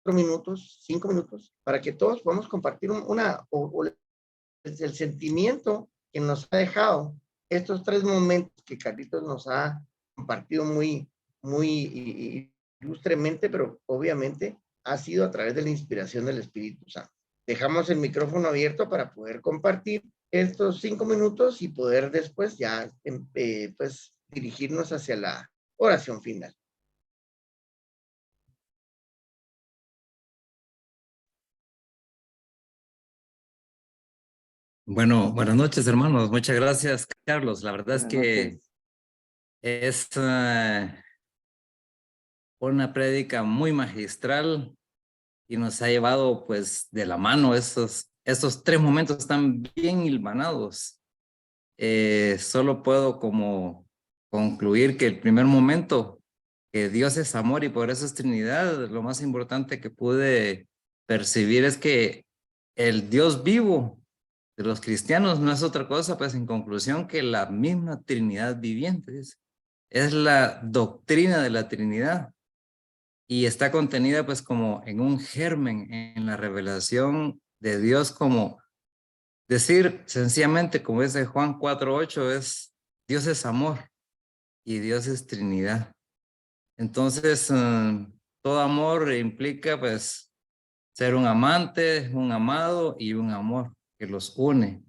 minutos, 5 minutos, para que todos podamos compartir el sentimiento que nos ha dejado estos 3 momentos que Carlitos nos ha compartido muy ilustremente, pero obviamente ha sido a través de la inspiración del Espíritu Santo. Dejamos el micrófono abierto para poder compartir estos 5 minutos y poder después ya pues dirigirnos hacia la oración final. Bueno, buenas noches, hermanos. Muchas gracias, Carlos. La verdad es que es una prédica muy magistral y nos ha llevado pues de la mano estos 3 momentos tan bien hilvanados. Solo puedo como concluir que el primer momento, que Dios es amor y por eso es Trinidad, lo más importante que pude percibir es que el Dios vivo de los cristianos no es otra cosa, pues en conclusión, que la misma Trinidad viviente. es la doctrina de la Trinidad y está contenida pues como en un germen en la revelación de Dios, como decir sencillamente, como dice Juan 4:8, es Dios es amor y Dios es Trinidad. Entonces, todo amor implica pues ser un amante, un amado y un amor que los une.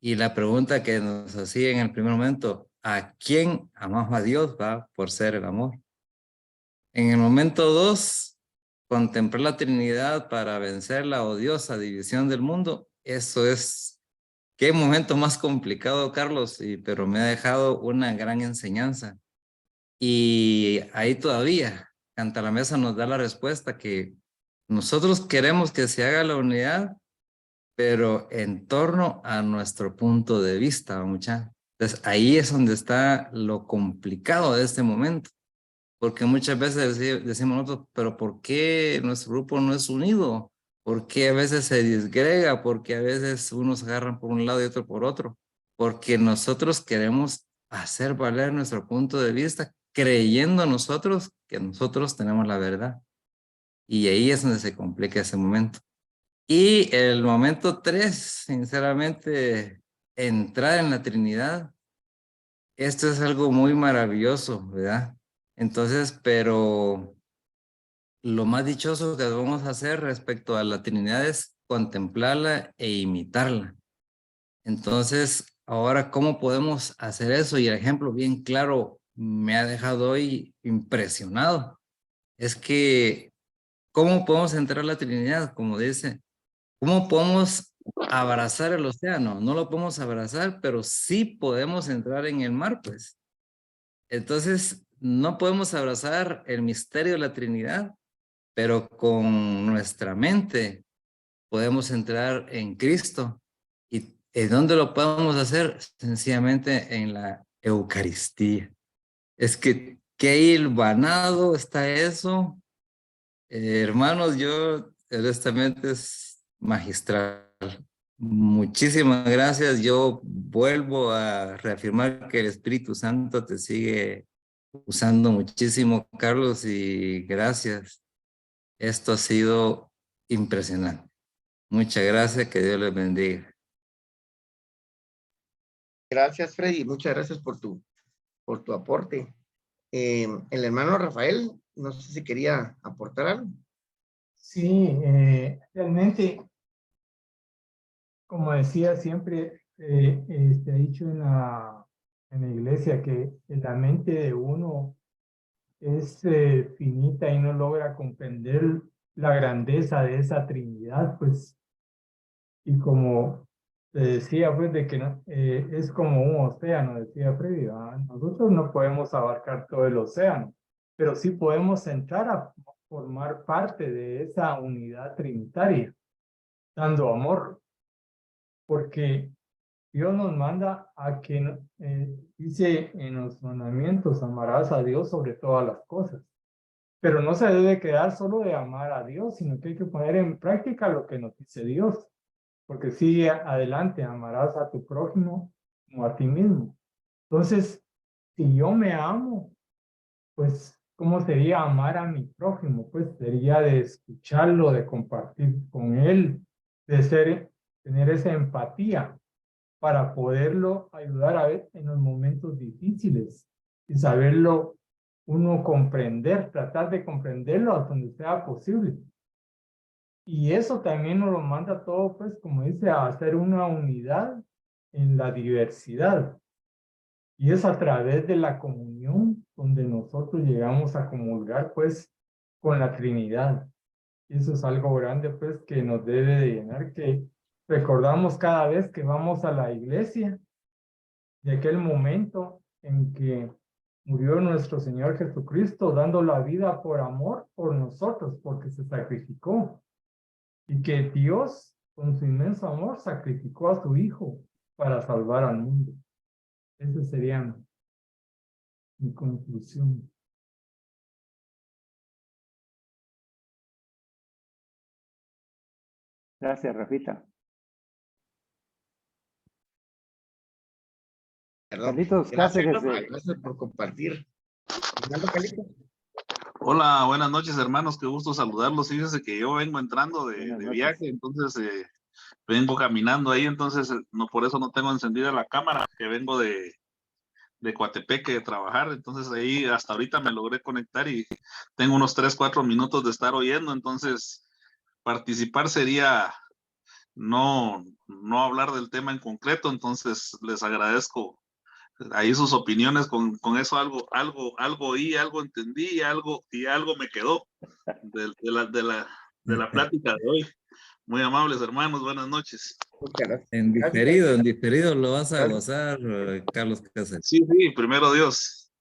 Y la pregunta que nos hacía en el primer momento, ¿a quién amamos a Dios? Va por ser el amor. En el momento 2, contemplar la Trinidad para vencer la odiosa división del mundo. Eso es, qué momento más complicado, Carlos, pero me ha dejado una gran enseñanza. Y ahí todavía, Canta la Mesa nos da la respuesta que nosotros queremos que se haga la unidad, pero en torno a nuestro punto de vista, mucha. Entonces ahí es donde está lo complicado de este momento, porque muchas veces decimos nosotros, pero ¿por qué nuestro grupo no es unido? ¿Por qué a veces se disgrega? ¿Por qué a veces unos agarran por un lado y otro por otro? Porque nosotros queremos hacer valer nuestro punto de vista, creyendo nosotros que nosotros tenemos la verdad. Y ahí es donde se complica ese momento. Y el momento 3, sinceramente, entrar en la Trinidad. Esto es algo muy maravilloso, ¿verdad? Entonces, pero lo más dichoso que vamos a hacer respecto a la Trinidad es contemplarla e imitarla. Entonces, ahora, ¿cómo podemos hacer eso? Y el ejemplo bien claro me ha dejado hoy impresionado. Es que, ¿cómo podemos entrar a la Trinidad? Como dice, ¿cómo podemos abrazar el océano? No lo podemos abrazar, pero sí podemos entrar en el mar, pues. Entonces, no podemos abrazar el misterio de la Trinidad, pero con nuestra mente podemos entrar en Cristo. ¿Y en dónde lo podemos hacer? Sencillamente en la Eucaristía. Es que qué hilvanado está eso. Hermanos, yo honestamente es magistral. Muchísimas gracias. Yo vuelvo a reafirmar que el Espíritu Santo te sigue usando muchísimo, Carlos, y gracias. Esto ha sido impresionante. Muchas gracias, que Dios les bendiga. Gracias, Freddy. Muchas gracias por tu aporte. El hermano Rafael, no sé si quería aportar algo. Sí, realmente, como decía siempre, ha dicho en la iglesia que la mente de uno es finita y no logra comprender la grandeza de esa Trinidad, pues, y como te decía, pues, de que es como un océano, decía Freddy, ¿verdad? Nosotros no podemos abarcar todo el océano, pero sí podemos entrar a formar parte de esa unidad trinitaria, dando amor, porque Dios nos manda a que, dice en los mandamientos, amarás a Dios sobre todas las cosas. Pero no se debe quedar solo de amar a Dios, sino que hay que poner en práctica lo que nos dice Dios. Porque sigue adelante, amarás a tu prójimo como a ti mismo. Entonces, si yo me amo, pues, ¿cómo sería amar a mi prójimo? Pues sería de escucharlo, de compartir con él, tener esa empatía para poderlo ayudar a ver en los momentos difíciles y saberlo uno comprender, tratar de comprenderlo hasta donde sea posible. Y eso también nos lo manda todo, pues, como dice, a hacer una unidad en la diversidad. Y es a través de la comunión donde nosotros llegamos a comulgar, pues, con la Trinidad. Y eso es algo grande, pues, que nos debe de llenar, que recordamos cada vez que vamos a la iglesia, de aquel momento en que murió nuestro Señor Jesucristo, dando la vida por amor por nosotros, porque se sacrificó. Y que Dios, con su inmenso amor, sacrificó a su Hijo para salvar al mundo. Esa sería mi conclusión. Gracias, Rafita. Perdón. Carlitos Gracias, Cáceres. papá, gracias por compartir. Fernando, Carlitos. Hola, buenas noches, hermanos. Qué gusto saludarlos. Fíjense que yo vengo entrando de Buenas noches. viaje, entonces vengo caminando ahí, entonces no, por eso no tengo encendida la cámara, que vengo de Coatepeque de trabajar. Entonces ahí hasta ahorita me logré conectar y tengo unos 3, 4 minutos de estar oyendo. Entonces, participar sería no hablar del tema en concreto. Entonces, les agradezco ahí sus opiniones, con eso algo oí, algo entendí y algo me quedó de la plática de hoy. Muy amables, hermanos, buenas noches. Muchas gracias. En diferido lo vas a gozar, Carlos Cáceres. Sí, primero Dios.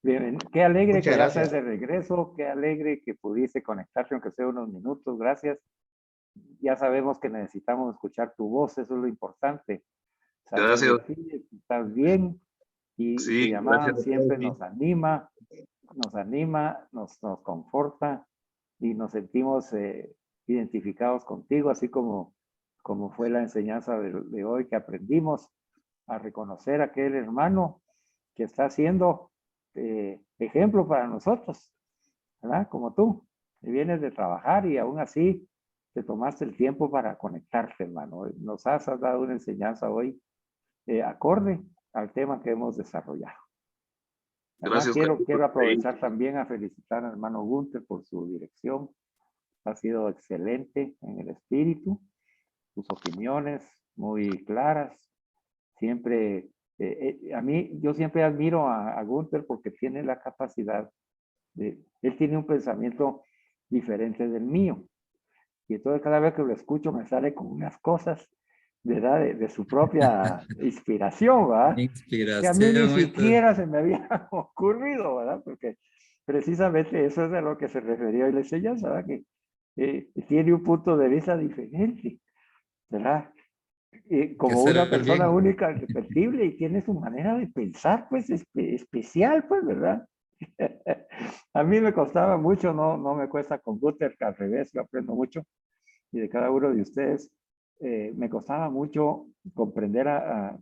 Bien, qué alegre Muchas que ya estás gracias. de regreso, qué alegre que pudiste conectarte aunque sea unos minutos, gracias. Ya sabemos que necesitamos escuchar tu voz, eso es lo importante. Saber Gracias. de ti, que estás bien y tu Sí, llamada gracias a siempre todos, sí. nos anima, nos conforta y nos sentimos identificados contigo, así como fue la enseñanza de hoy, que aprendimos a reconocer a aquel hermano que está siendo ejemplo para nosotros, ¿verdad? Como tú, que vienes de trabajar y aún así te tomaste el tiempo para conectarte, hermano. Nos has dado una enseñanza hoy acorde al tema que hemos desarrollado. Gracias. Quiero aprovechar también a felicitar al hermano Gunther por su dirección. Ha sido excelente en el espíritu, sus opiniones muy claras. Siempre, yo siempre admiro a Gunther porque tiene la capacidad él tiene un pensamiento diferente del mío. Y entonces cada vez que lo escucho me sale con unas cosas, ¿verdad? De su propia inspiración, ¿verdad? Que a mí ni Inspiración, siquiera se me había ocurrido, ¿verdad? Porque precisamente eso es a lo que se refería hoy la enseñanza, ¿verdad? Que tiene un punto de vista diferente, ¿verdad? que Como hacer una el persona bien. única, irrepetible, y tiene su manera de pensar, pues, especial, pues, ¿verdad? A mí me costaba mucho, no me cuesta con Gunther, que al revés, yo aprendo mucho, y de cada uno de ustedes, me costaba mucho comprender a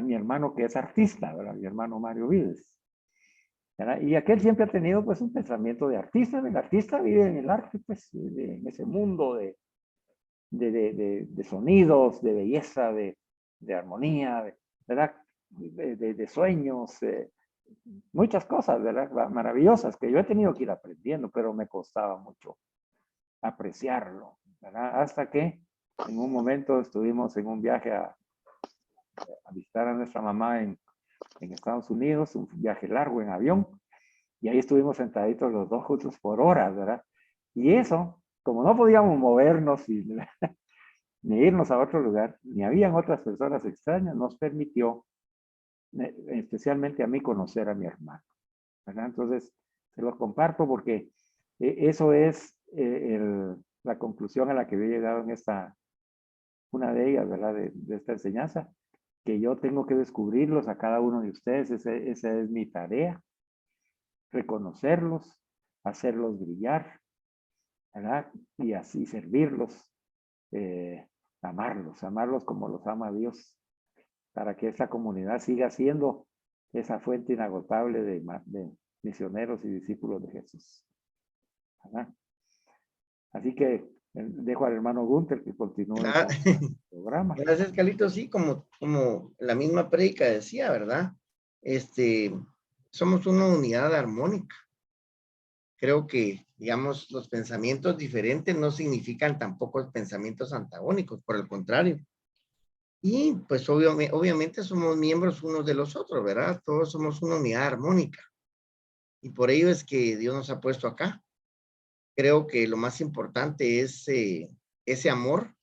mi hermano que es artista, ¿verdad? Mi hermano Mario Vives, ¿verdad? Y aquel siempre ha tenido pues un pensamiento de artista. El artista vive en el arte, pues, en ese mundo de sonidos, de belleza, de armonía, ¿verdad? De sueños, muchas cosas, ¿verdad? Maravillosas que yo he tenido que ir aprendiendo, pero me costaba mucho apreciarlo, ¿verdad? Hasta que en un momento estuvimos en un viaje a visitar a nuestra mamá en Estados Unidos, un viaje largo en avión, y ahí estuvimos sentaditos los dos juntos por horas, ¿verdad? Y eso, como no podíamos movernos ni irnos a otro lugar, ni habían otras personas extrañas, nos permitió, especialmente a mí, conocer a mi hermano, ¿verdad? Entonces, se los comparto porque eso es la conclusión a la que he llegado en una de ellas, ¿verdad? De esta enseñanza, que yo tengo que descubrirlos a cada uno de ustedes. Esa es mi tarea, reconocerlos, hacerlos brillar, ¿verdad? Y así servirlos, amarlos como los ama Dios, para que esta comunidad siga siendo esa fuente inagotable de misioneros y discípulos de Jesús, ¿verdad? Así que dejo al hermano Gunther que continúe con el programa. Gracias, Carlitos. Sí, como la misma prédica decía, ¿verdad? Somos una unidad armónica. Creo que, digamos, los pensamientos diferentes no significan tampoco pensamientos antagónicos, por el contrario. Y pues obviamente somos miembros unos de los otros, ¿verdad? Todos somos una unidad armónica. Y por ello es que Dios nos ha puesto acá. Creo que lo más importante es ese amor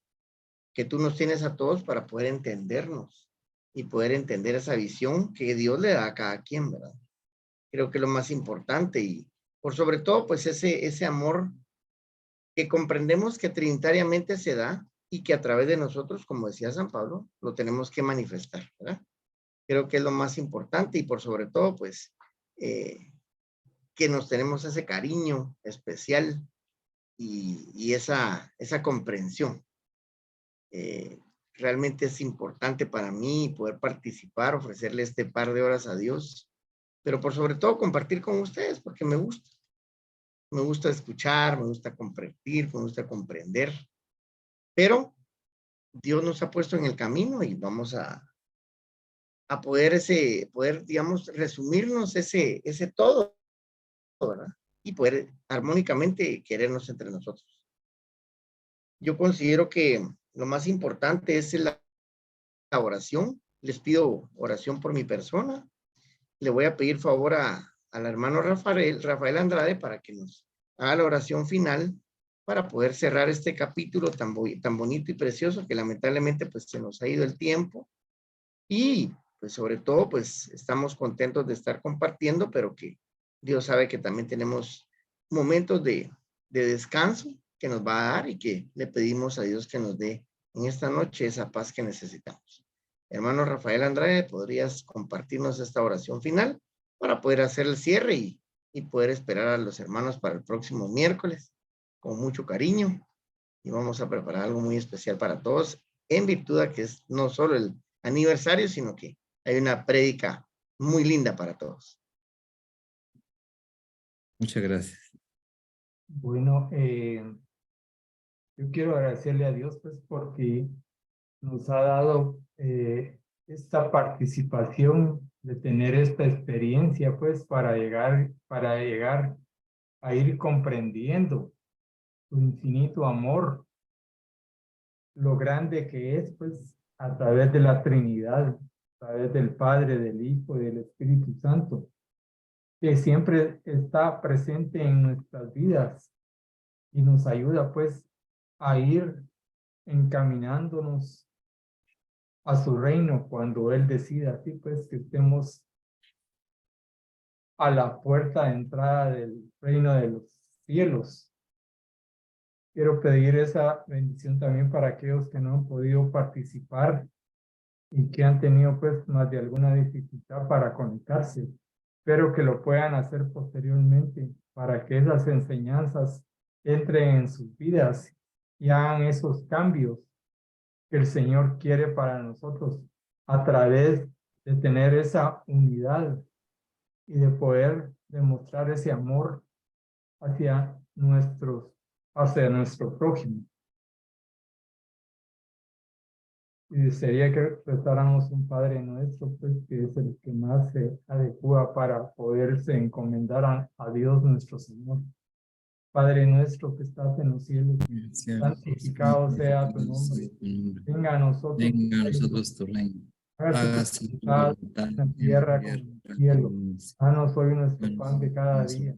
que tú nos tienes a todos para poder entendernos y poder entender esa visión que Dios le da a cada quien, ¿verdad? Creo que es lo más importante y por sobre todo, pues ese amor que comprendemos que trinitariamente se da y que a través de nosotros, como decía San Pablo, lo tenemos que manifestar, ¿verdad? Creo que es lo más importante y por sobre todo, pues, que nos tenemos ese cariño especial y esa comprensión. realmente es importante para mí poder participar, ofrecerle este par de horas a Dios, pero por sobre todo compartir con ustedes, porque me gusta. Me gusta escuchar, me gusta compartir, me gusta comprender, pero Dios nos ha puesto en el camino y vamos a poder digamos, resumirnos ese todo, ¿verdad? Y poder armónicamente querernos entre nosotros. Yo considero que lo más importante es la oración. Les pido oración por mi persona. Le voy a pedir favor al hermano Rafael Andrade para que nos haga la oración final para poder cerrar este capítulo tan bonito y precioso que lamentablemente pues se nos ha ido el tiempo y pues sobre todo pues estamos contentos de estar compartiendo, pero que Dios sabe que también tenemos momentos de descanso que nos va a dar y que le pedimos a Dios que nos dé en esta noche esa paz que necesitamos. Hermano Rafael Andrade, ¿podrías compartirnos esta oración final para poder hacer el cierre y poder esperar a los hermanos para el próximo miércoles con mucho cariño? Y vamos a preparar algo muy especial para todos en virtud de que es no solo el aniversario, sino que hay una prédica muy linda para todos. Muchas gracias. Bueno, yo quiero agradecerle a Dios pues porque nos ha dado esta participación de tener esta experiencia pues para llegar a ir comprendiendo su infinito amor, lo grande que es pues a través de la Trinidad, a través del Padre, del Hijo y del Espíritu Santo, que siempre está presente en nuestras vidas y nos ayuda pues a ir encaminándonos a su reino cuando Él decida, así pues que estemos a la puerta de entrada del reino de los cielos. Quiero pedir esa bendición también para aquellos que no han podido participar y que han tenido pues más de alguna dificultad para conectarse, pero que lo puedan hacer posteriormente para que esas enseñanzas entren en sus vidas y hagan esos cambios que el Señor quiere para nosotros a través de tener esa unidad y de poder demostrar ese amor hacia nuestro prójimo. Y desearía que rezáramos un Padre Nuestro, pues que es el que más se adecua para poderse encomendar a Dios nuestro Señor. Padre nuestro que estás en los cielos, santificado sea tu nombre. Venga a nosotros tu reino. hágase tu voluntad en la tierra como en el cielo. Danos hoy nuestro pan de cada día.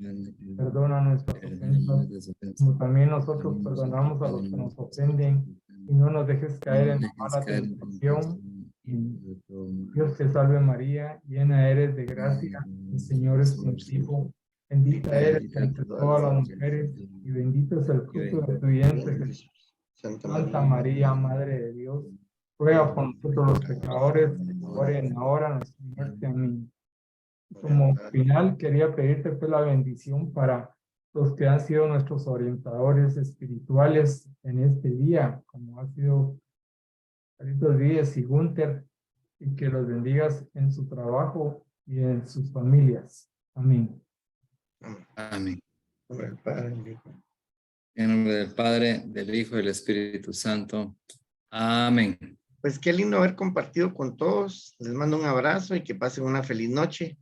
Perdona nuestras ofensas, como también nosotros perdonamos a los que nos ofenden. Y no nos dejes caer en la mala tentación. Dios te salve María, llena eres de gracia, el Señor es contigo. Bendita eres entre todas las mujeres y bendito es el fruto de tu vientre, Jesús. Santa María, Madre de Dios, ruega por nosotros los pecadores, ahora y en la hora de nuestra muerte. Amén. Como final, quería pedirte pues la bendición para los que han sido nuestros orientadores espirituales en este día, como ha sido Carlitos Díez y Gunter, y que los bendigas en su trabajo y en sus familias. Amén. Amén. Padre, En nombre del Padre, del Hijo y del Espíritu Santo. Amén. pues qué lindo haber compartido con todos. Les mando un abrazo y que pasen una feliz noche.